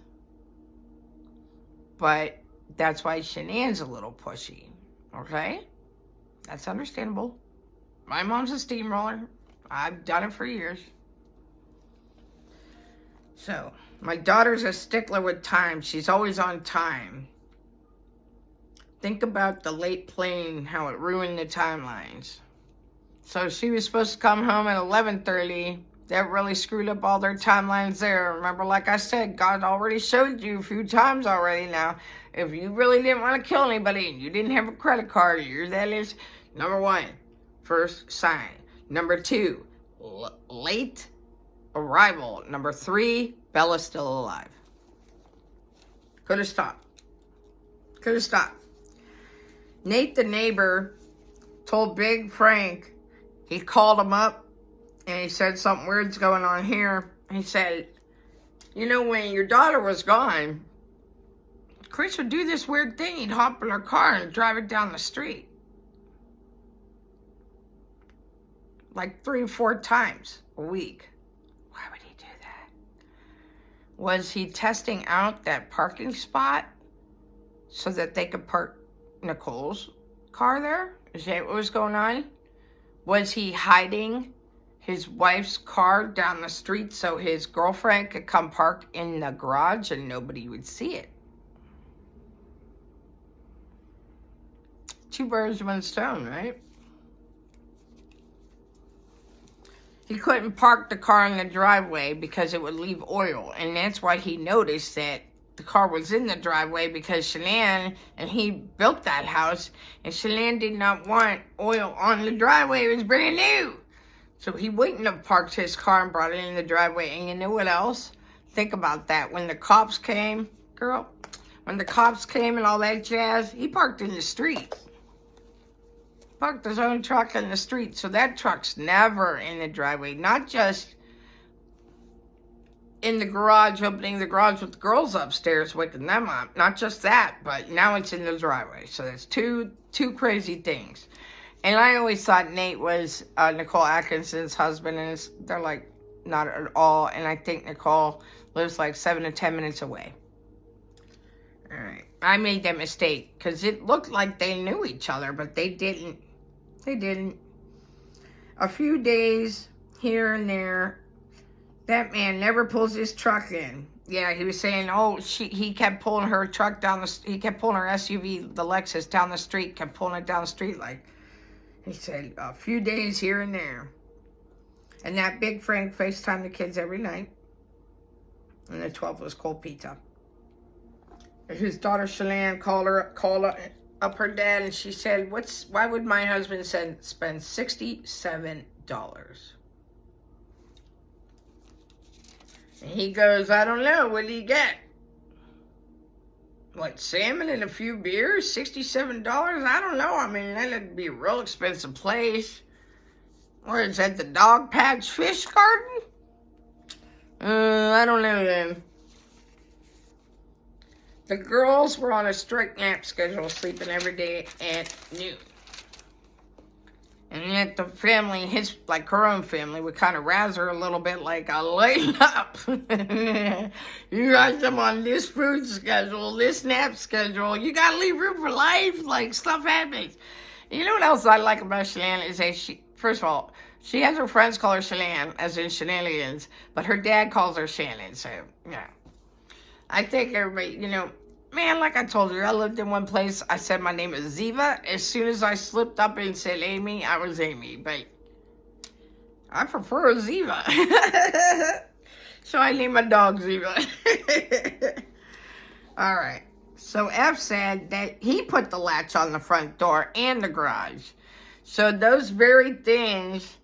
But that's why Shanann's a little pushy, okay? That's understandable. My mom's a steamroller. I've done it for years. So, my daughter's a stickler with time. She's always on time. Think about the late plane, how it ruined the timelines. So she was supposed to come home at 11:30. That really screwed up all their timelines there. Remember, like I said, God already showed you a few times already now. If you really didn't want to kill anybody and you didn't have a credit card, that is, number 1, first sign. Number 2, late arrival. Number 3, Bella's still alive. Could have stopped. Nate, the neighbor, told Big Frank, he called him up, and he said something weird's going on here. He said, you know, when your daughter was gone, Chris would do this weird thing. He'd hop in her car and drive it down the street. Like 3 or 4 times a week. Why would he do that? Was he testing out that parking spot so that they could park Nicole's car there? Is that what was going on? Was he hiding his wife's car down the street so his girlfriend could come park in the garage and nobody would see it? 2 birds, 1 stone, right? He couldn't park the car in the driveway because it would leave oil. And that's why he noticed that the car was in the driveway, because Shanann and he built that house. And Shanann did not want oil on the driveway. It was brand new. So he wouldn't have parked his car and brought it in the driveway. And you know what else? Think about that. When the cops came, girl, when the cops came and all that jazz, he parked in the street. Parked his own truck in the street. So that truck's never in the driveway. Not just in the garage, opening the garage with the girls upstairs, waking them up. Not just that, but now it's in the driveway. So that's two crazy things. And I always thought Nate was Nicole Atkinson's husband, and they're like not at all. And I think Nicole lives like 7 to 10 minutes away. All right, I made that mistake because it looked like they knew each other, but they didn't. They didn't. A few days here and there. That man never pulls his truck in. Yeah, he was saying, oh, he kept pulling her truck down he kept pulling her SUV, the Lexus, down the street, kept pulling it down the street. Like, he said, a few days here and there. And that big Frank FaceTimed the kids every night. And the 12th was cold pizza. And his daughter Shanann called up her dad, and she said, why would my husband spend $67? And he goes, I don't know, what did he get? What, salmon and a few beers? $67? I don't know. I mean, that'd be a real expensive place. Or is that the Dog Patch Fish Garden? I don't know then. The girls were on a strict nap schedule, sleeping every day at noon. And yet the family, her own family, would kind of razz her a little bit, like, lighten up. You got them on this food schedule, this nap schedule. You got to leave room for life. Like, stuff happens. You know what else I like about Shanann is that first of all, she has her friends call her Shanann, as in shenanigans, but her dad calls her Shannon. So, yeah. I think everybody, man, like I told you, I lived in one place. I said my name is Ziva. As soon as I slipped up and said Amy, I was Amy. But I prefer Ziva. So I named my dog Ziva. All right. So F said that he put the latch on the front door and the garage. So those very things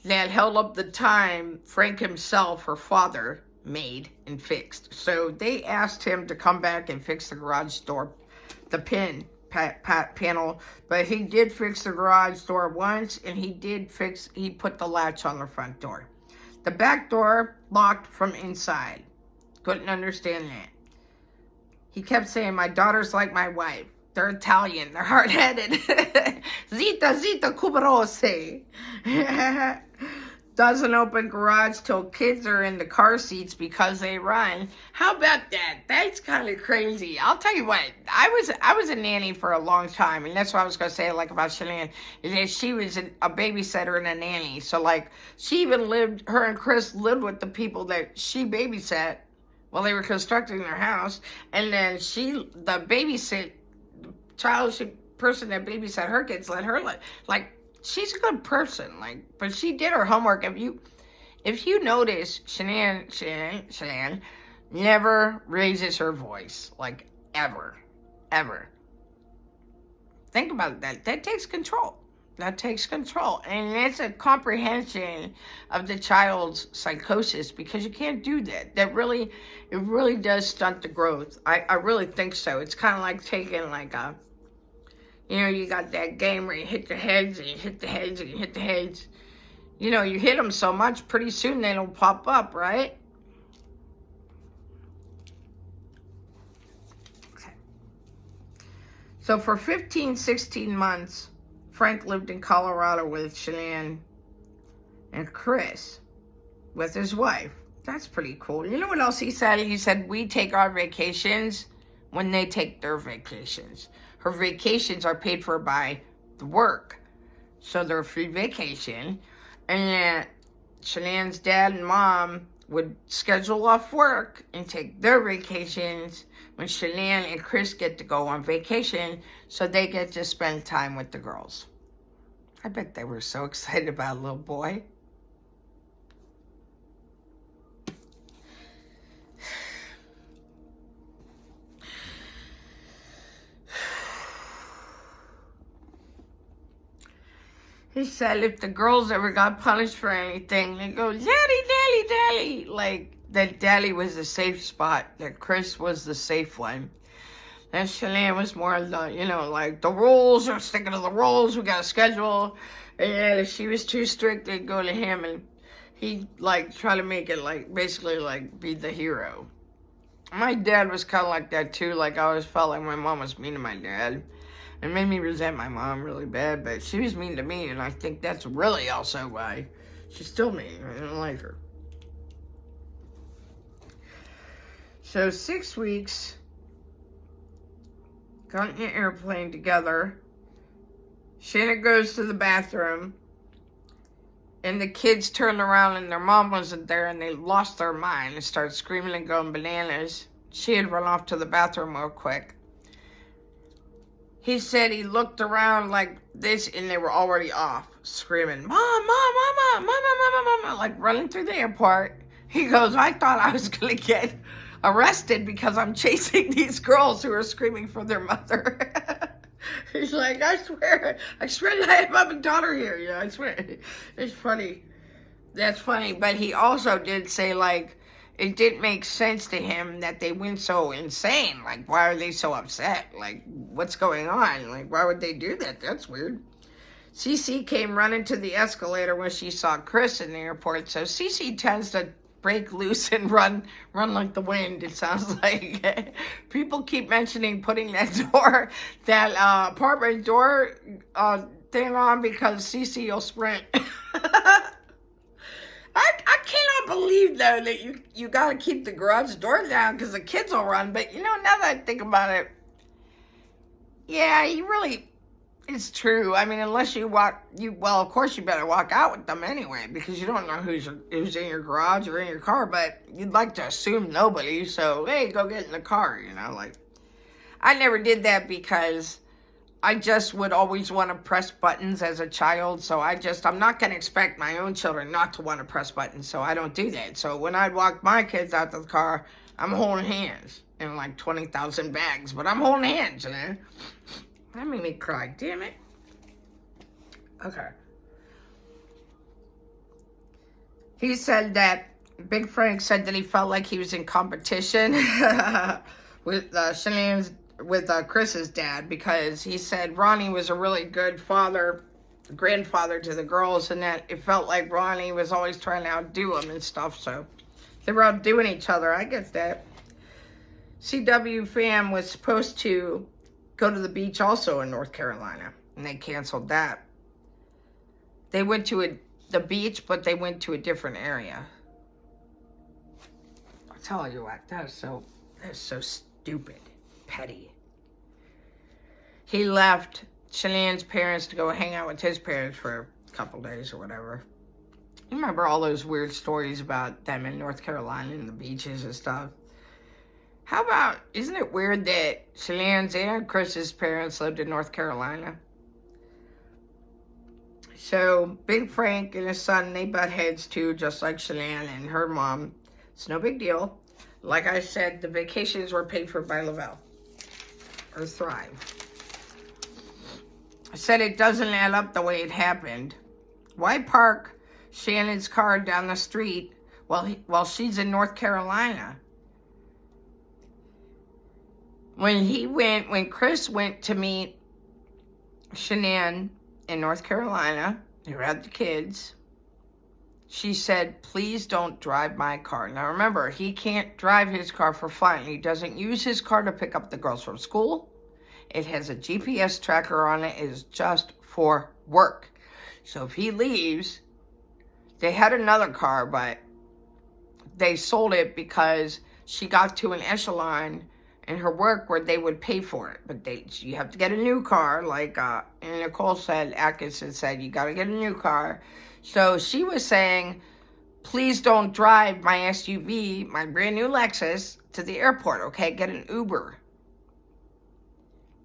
that held up the time, Frank himself, her father, made and fixed. So they asked him to come back and fix the garage door, the panel, but he did fix the garage door once, and he put the latch on the front door. The back door locked from inside. Couldn't understand that. He kept saying, my daughter's like my wife. They're Italian. They're hard-headed. Zita cuberose. Doesn't open garage till kids are in the car seats because they run. How about that? That's kind of crazy. I'll tell you what. I was a nanny for a long time, and that's what I was going to say, like, about Shanann, is that she was a babysitter and a nanny. So, like, her and Chris lived with the people that she babysat while they were constructing their house. And then the person that babysat her kids let her live. Like, she's a good person, like, but she did her homework. If you notice, Shanann never raises her voice, like, ever. Think about that. That takes control. And it's a comprehension of the child's psychosis, because you can't do that. It really does stunt the growth. I really think so. It's kind of like taking, like, you got that game where you hit the heads and you hit the heads and you hit the heads. You hit them so much, pretty soon they don't pop up, right? Okay. So for 15, 16 months, Frank lived in Colorado with Shanann and Chris with his wife. That's pretty cool. You know what else he said? He said, we take our vacations when they take their vacations. Her vacations are paid for by the work. So they're a free vacation. And Shanann's dad and mom would schedule off work and take their vacations when Shanann and Chris get to go on vacation, so they get to spend time with the girls. I bet they were so excited about a little boy. He said if the girls ever got punished for anything, they go, Daddy, Daddy, Daddy. Like, that Daddy was the safe spot, that Chris was the safe one. And Shanann was more the, you know, like, the rules, are sticking to the rules, we got a schedule. And if she was too strict, they'd go to him, and he'd, like, try to make it, like, basically, like, be the hero. My dad was kind of like that, too. Like, I always felt like my mom was mean to my dad. It made me resent my mom really bad, but she was mean to me, and I think that's really also why she's still mean. I don't like her. So 6 weeks, got in an airplane together. Shannon goes to the bathroom, and the kids turned around, and their mom wasn't there, and they lost their mind and started screaming and going bananas. She had run off to the bathroom real quick. He said he looked around like this, and they were already off, screaming, Mom, Mom, Mama, Mama, Mama, Mama, like running through the airport. He goes, I thought I was going to get arrested because I'm chasing these girls who are screaming for their mother. He's like, I swear that I have my daughter here. Yeah, I swear. It's funny. That's funny. But he also did say, like, it didn't make sense to him that they went so insane. Like, why are they so upset? Like, what's going on? Like, why would they do that? That's weird. Cece came running to the escalator when she saw Chris in the airport. So Cece tends to break loose and run like the wind, it sounds like. People keep mentioning putting that apartment door thing on because Cece will sprint. I cannot believe, though, that you got to keep the garage door down because the kids will run. But, you know, now that I think about it, yeah, it's true. I mean, unless well, of course you better walk out with them anyway because you don't know who's in your garage or in your car. But you'd like to assume nobody. So, hey, go get in the car, you know. Like, I never did that because I just would always want to press buttons as a child, so I'm not going to expect my own children not to want to press buttons, so I don't do that. So when I'd walk my kids out to the car, I'm holding hands in like 20,000 bags, but I'm holding hands, you know? That made me cry, damn it. Okay. He said that, Big Frank said that he felt like he was in competition with Shanann's with Chris's dad because he said Ronnie was a really good grandfather to the girls, and that it felt like Ronnie was always trying to outdo him and stuff, so they were outdoing each other. I get that. CW fam was supposed to go to the beach also in North Carolina, and they canceled that. They went to the beach, but they went to a different area. I'll tell you what, that is so stupid. Petty. He left Shanann's parents to go hang out with his parents for a couple days or whatever. You remember all those weird stories about them in North Carolina and the beaches and stuff? How about, isn't it weird that Shanann's and Chris's parents lived in North Carolina? So, Big Frank and his son, they butt heads too, just like Shanann and her mom. It's no big deal. Like I said, the vacations were paid for by Lavelle. Or Thrive. I said it doesn't add up the way it happened. Why park Shannon's car down the street while she's in North Carolina? When Chris went to meet Shanann in North Carolina, they were at the kids, she said, please don't drive my car. Now remember, he can't drive his car for fun. He doesn't use his car to pick up the girls from school. It has a GPS tracker on it. It is just for work. So if he leaves, they had another car, but they sold it because she got to an echelon in her work where they would pay for it. But you have to get a new car, like and Nicole said, Atkins had said, you got to get a new car. So she was saying, please don't drive my SUV, my brand new Lexus, to the airport, okay? Get an Uber.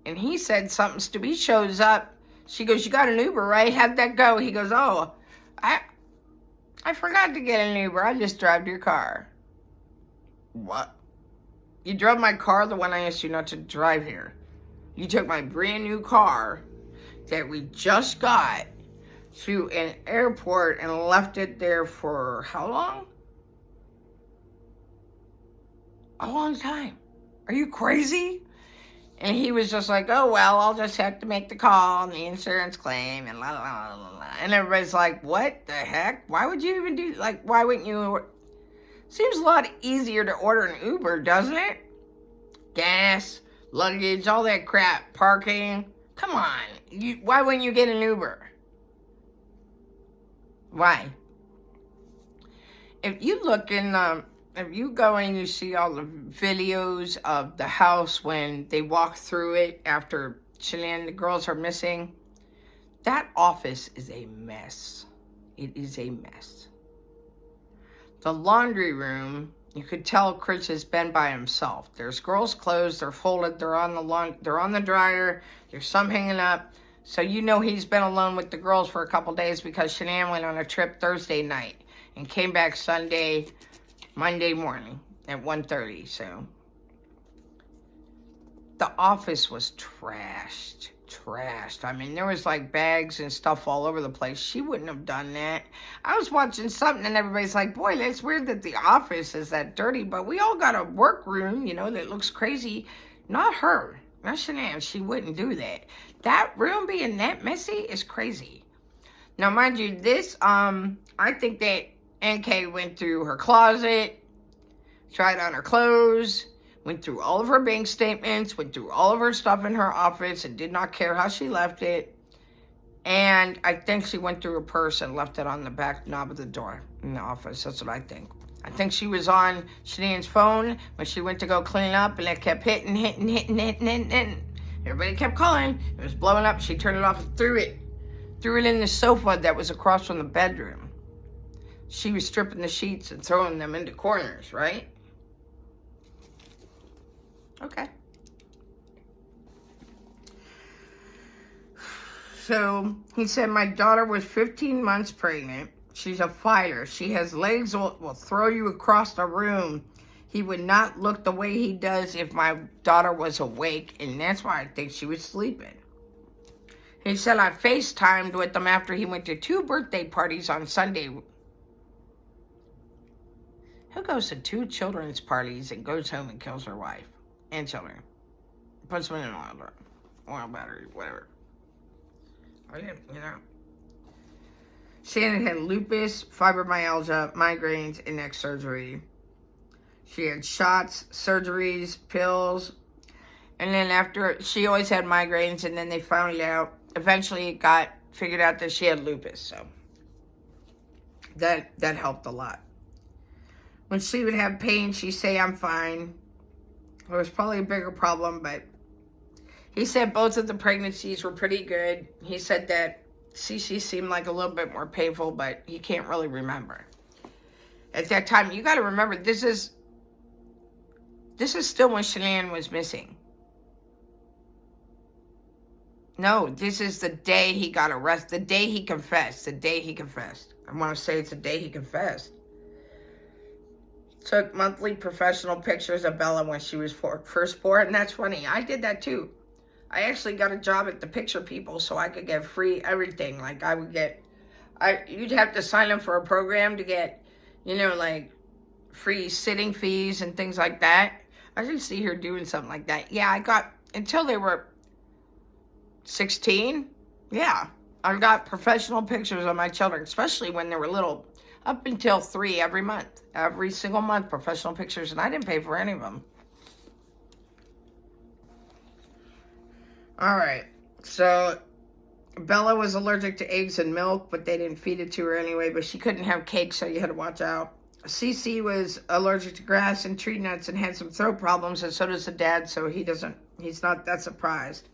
And he said something stupid. He shows up. She goes, you got an Uber, right? How'd that go? He goes, oh, I forgot to get an Uber. I just drove your car. What? You drove my car, the one I asked you not to drive here. You took my brand new car that we just got to an airport and left it there for how long? A long time. Are you crazy? And he was just like, oh, well, I'll just have to make the call and the insurance claim and la, la, la, la, la. And everybody's like, what the heck? Why would you even do, like, why wouldn't you? Seems a lot easier to order an Uber, doesn't it? Gas, luggage, all that crap, parking. Come on. Why wouldn't you get an Uber? Why? If you look in, if you go and you see all the videos of the house when they walk through it after Shanann, the girls are missing, that office is a mess. It is a mess. The laundry room, you could tell Chris has been by himself. There's girls' clothes, they're folded, they're on the dryer, there's some hanging up. So you know he's been alone with the girls for a couple days because Shanann went on a trip Thursday night and came back Monday morning at 1:30. So the office was trashed. I mean, there was like bags and stuff all over the place. She wouldn't have done that. I was watching something and everybody's like, boy, that's weird that the office is that dirty, but we all got a workroom, you know, that looks crazy. Not her. Not Shanann. She wouldn't do that. That room being that messy is crazy. Now, mind you, this, I think that NK went through her closet, tried on her clothes, went through all of her bank statements, went through all of her stuff in her office and did not care how she left it. And I think she went through her purse and left it on the back knob of the door in the office. That's what I think. I think she was on Shanann's phone when she went to go clean up and it kept hitting. Everybody kept calling. It was blowing up. She turned it off and threw it in the sofa that was across from the bedroom. She was stripping the sheets and throwing them into corners, right? Okay. So he said, my daughter was 15 months pregnant. She's a fighter. She has legs will throw you across the room. He would not look the way he does if my daughter was awake, and that's why I think she was sleeping. He said, I FaceTimed with him after he went to 2 birthday parties on Sunday. Who goes to 2 children's parties and goes home and kills her wife and children? Puts them in an oil battery, whatever. I didn't, you know. Shanann had lupus, fibromyalgia, migraines, and neck surgery. She had shots, surgeries, pills. And then after, she always had migraines, and then they found out, eventually it got figured out that she had lupus. So that helped a lot. When she would have pain, she'd say, I'm fine. It was probably a bigger problem, but he said both of the pregnancies were pretty good. He said that CC seemed like a little bit more painful, but he can't really remember. At that time, you got to remember, this is still when Shanann was missing. No, this is the day he got arrested, the day he confessed, I want to say it's the day he confessed. Took monthly professional pictures of Bella when she was first born, and that's funny. I did that too. I actually got a job at the Picture People so I could get free everything. Like I would get, you'd have to sign up for a program to get, you know, like free sitting fees and things like that. I should see her doing something like that. Yeah, I got, until they were 16, yeah. I got professional pictures of my children, especially when they were little, up until 3 every month. Every single month, professional pictures, and I didn't pay for any of them. Alright, so Bella was allergic to eggs and milk, but they didn't feed it to her anyway, but she couldn't have cake, so you had to watch out. Cece was allergic to grass and tree nuts and had some throat problems, and so does the dad, so he's not that surprised.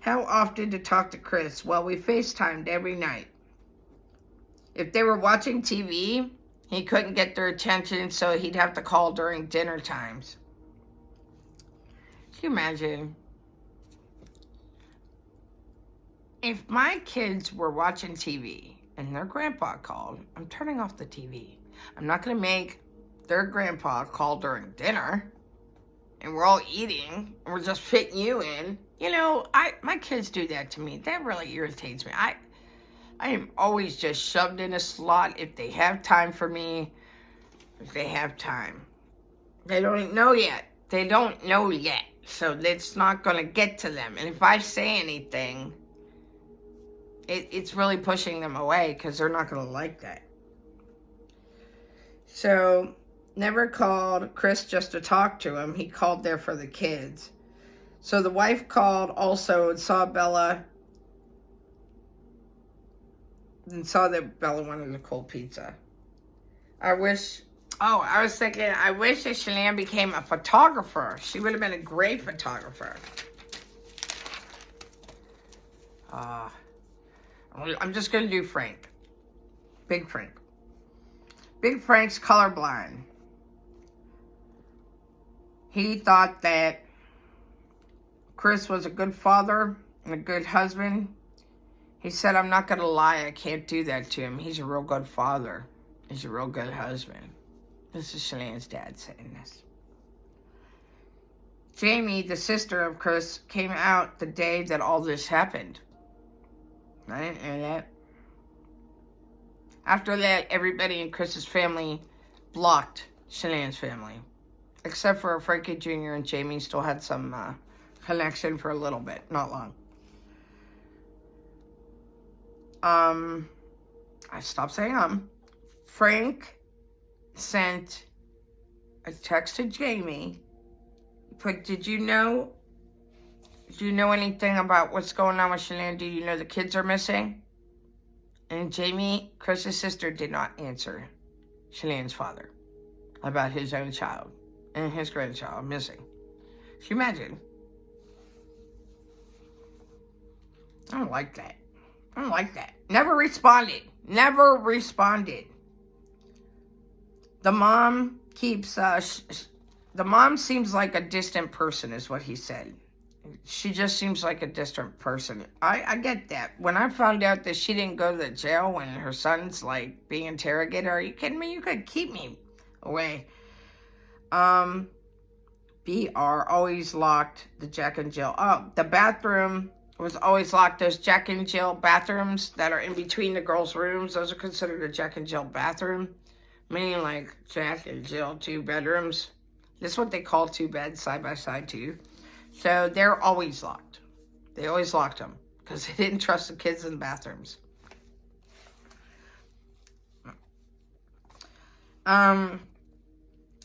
How often to talk to Chris? Well, we FaceTimed every night. If they were watching TV, he couldn't get their attention, so he'd have to call during dinner times. Can you imagine? If my kids were watching TV and their grandpa called, I'm turning off the TV. I'm not going to make their grandpa call during dinner and we're all eating and we're just fitting you in. You know, my kids do that to me. That really irritates me. I am always just shoved in a slot if they have time for me, if they have time. They don't know yet. They don't know yet. So it's not going to get to them. And if I say anything, it's really pushing them away because they're not going to like that. So, never called Chris just to talk to him. He called there for the kids. So the wife called also and saw Bella. And saw that Bella wanted a cold pizza. I was thinking, I wish that Shanann became a photographer. She would have been a great photographer. I'm just going to do Frank. Big Frank. Big Frank's colorblind. He thought that Chris was a good father and a good husband. He said, I'm not going to lie, I can't do that to him. He's a real good father. He's a real good husband. This is Shanann's dad saying this. Jamie, the sister of Chris, came out the day that all this happened. I didn't know that. After that, everybody in Chris's family blocked Shanann's family. Except for Frankie Jr. and Jamie still had some connection for a little bit. Not long. I stopped saying Frank sent a text to Jamie. But do you know anything about what's going on with Shanann? Do you know the kids are missing? And Jamie, Chris's sister, did not answer Shanann's father about his own child and his grandchild missing. Can you imagine? I don't like that. I don't like that. Never responded. Never responded. The mom keeps, the mom seems like a distant person is what he said. She just seems like a distant person. I get that. When I found out that she didn't go to the jail when her son's like being interrogated, are you kidding me? You could keep me away. BR always locked the Jack and Jill. Oh, the bathroom was always locked. Those Jack and Jill bathrooms that are in between the girls' rooms, those are considered a Jack and Jill bathroom. Meaning like Jack and Jill, 2 bedrooms. This is what they call 2 beds side by side too. So they're always locked. They always locked them because they didn't trust the kids in the bathrooms.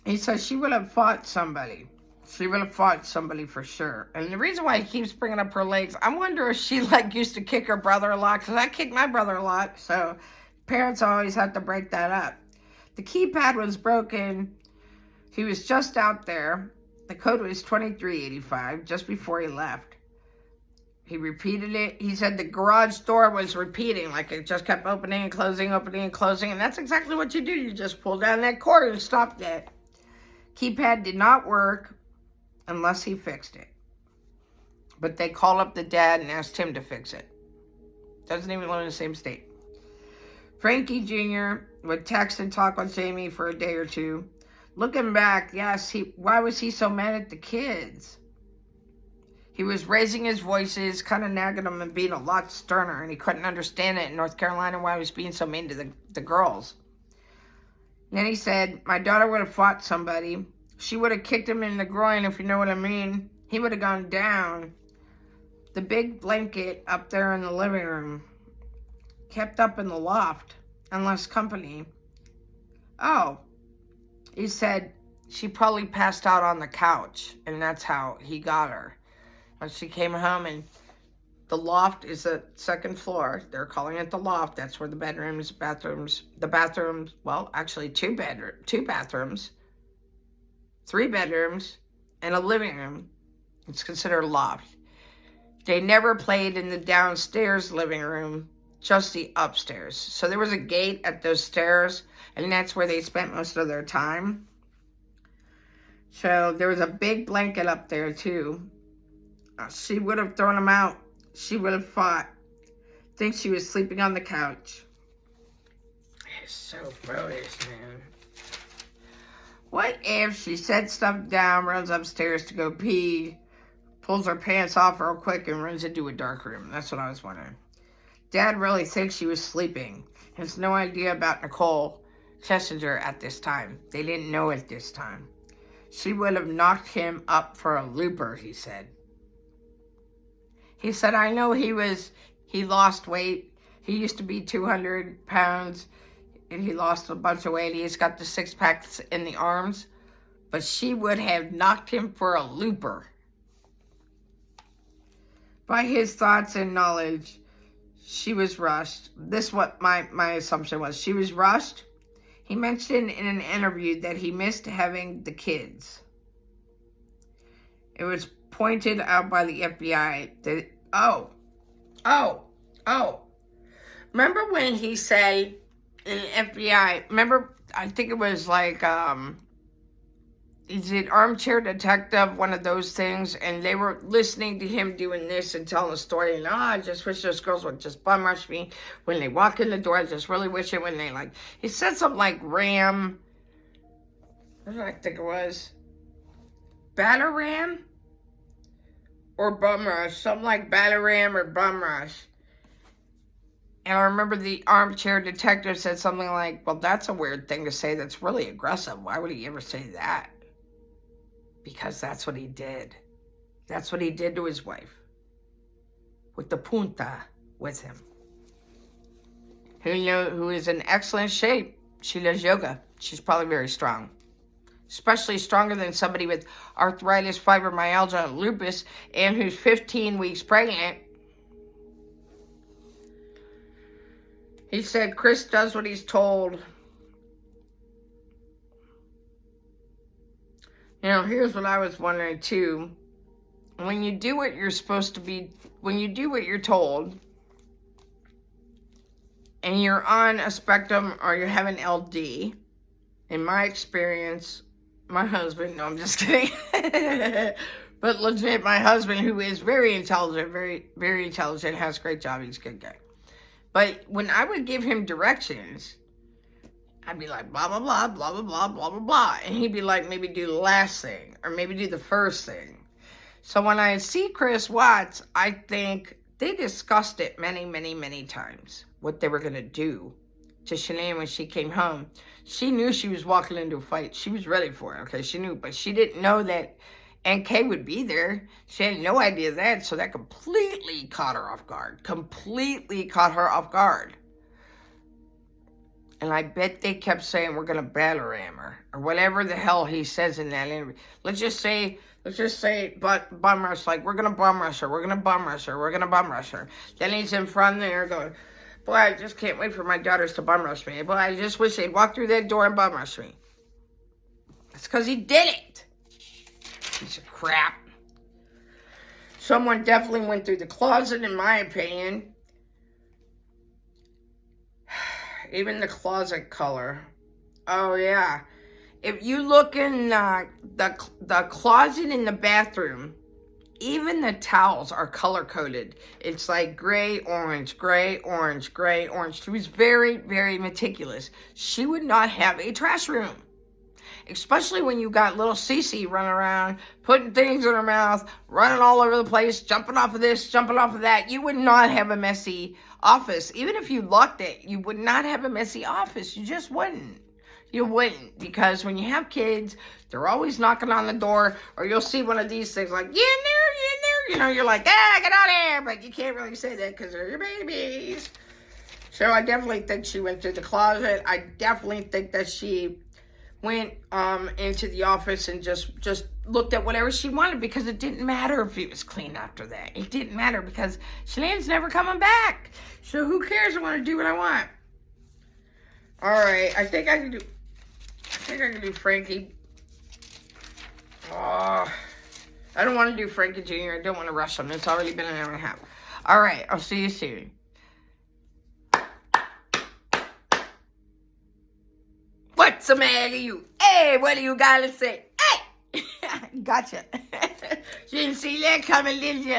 He says she would have fought somebody. She would have fought somebody for sure. And the reason why he keeps bringing up her legs, I wonder if she like used to kick her brother a lot, because I kicked my brother a lot. So parents always have to break that up. The keypad was broken. He was just out there. The code was 2385, just before he left. He repeated it. He said the garage door was repeating, like it just kept opening and closing, and that's exactly what you do. You just pull down that cord and stop that. Keypad did not work unless he fixed it. But they called up the dad and asked him to fix it. Doesn't even live in the same state. Frankie Jr. would text and talk with Jamie for a day or two. Looking back, yes, why was he so mad at the kids? He was raising his voices, kind of nagging them and being a lot sterner, and he couldn't understand it in North Carolina why he was being so mean to the girls. And then he said, my daughter would have fought somebody. She would have kicked him in the groin, if you know what I mean. He would have gone down. The big blanket up there in the living room kept up in the loft, unless company. Oh. He said she probably passed out on the couch, and that's how he got her. when she came home, and the loft is the second floor. They're calling it the loft. That's where the bathrooms, well, actually two bathrooms, 3 bedrooms, and a living room. It's considered a loft. They never played in the downstairs living room, just the upstairs. So there was a gate at those stairs, and that's where they spent most of their time. So there was a big blanket up there, too. She would have thrown him out. She would have fought. I think she was sleeping on the couch. It's so foolish, man. What if she set stuff down, runs upstairs to go pee, pulls her pants off real quick, and runs into a dark room? That's what I was wondering. Dad really thinks she was sleeping. He has no idea about Nicole Kessinger at this time. They didn't know at this time. She would have knocked him up for a looper, he said. He said, I know he lost weight. He used to be 200 pounds, and he lost a bunch of weight. He's got the 6-packs in the arms, but she would have knocked him for a looper. By his thoughts and knowledge, she was rushed. This is what my assumption was. She was rushed. He mentioned in an interview that he missed having the kids. It was pointed out by the FBI that, remember when he said in the FBI, remember, I think it was like, is it Armchair Detective, one of those things, and they were listening to him doing this and telling the story, and I just wish those girls would just bum rush me when they walk in the door. I just really wish it when they he said something like ram, what did I think it was? Batter ram? Or bum rush, something like batter ram or bum rush. And I remember the Armchair Detective said something like, well, that's a weird thing to say. That's really aggressive. Why would he ever say that? Because that's what he did. That's what he did to his wife. With the punta with him. Who is in excellent shape. She does yoga. She's probably very strong. Especially stronger than somebody with arthritis, fibromyalgia, and lupus, and who's 15 weeks pregnant. He said Chris does what he's told. Here's what I was wondering too. When you do what you're supposed to be, when you do what you're told, and you're on a spectrum or you have an LD, in my experience, my husband, no, I'm just kidding. But legit, my husband, who is very intelligent, very, very intelligent, has a great job, he's a good guy. But when I would give him directions, I'd be like, blah, blah, blah, blah, blah, blah, blah, blah, blah. And he'd be like, maybe do the last thing, or maybe do the first thing. So when I see Chris Watts, I think they discussed it many, many, many times, what they were going to do to Shanann when she came home. She knew she was walking into a fight. She was ready for it, okay? She knew, but she didn't know that NK would be there. She had no idea that, so that completely caught her off guard. Completely caught her off guard. And I bet they kept saying, we're going to batter ram her, or whatever the hell he says in that interview. Let's just say, but bum rush, like, we're going to bum rush her, we're going to bum rush her, we're going to bum rush her. Then he's in front there going, boy, I just can't wait for my daughters to bum rush me. Boy, I just wish they'd walk through that door and bum rush me. That's because he did it. Piece of crap. Someone definitely went through the closet, in my opinion. Even the closet color. Oh, yeah. If you look in the closet in the bathroom, even the towels are color-coded. It's like gray, orange, gray, orange, gray, orange. She was very, very meticulous. She would not have a trash room. Especially when you got little Cece running around, putting things in her mouth, running all over the place, jumping off of this, jumping off of that. You would not have a messy office. Even if you locked it, you would not have a messy office. You just wouldn't. You wouldn't. Because when you have kids, they're always knocking on the door, or you'll see one of these things like, get in there. You're like, get out of here. But you can't really say that because they're your babies. So I definitely think she went through the closet. I definitely think that she went into the office and just looked at whatever she wanted, because it didn't matter if it was clean after that. It didn't matter because Shanann's never coming back. So who cares? I want to do what I want. All right, I think I can do Frankie. Oh, I don't want to do Frankie Jr. I don't want to rush him. It's already been an hour and a half. All right, I'll see you soon. What's the matter, you? Hey, what do you got to say? Hey! Gotcha. You didn't see that coming, did you?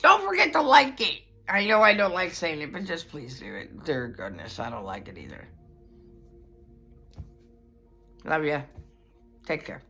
Don't forget to like it. I know I don't like saying it, but just please do it. Dear goodness, I don't like it either. Love ya. Take care.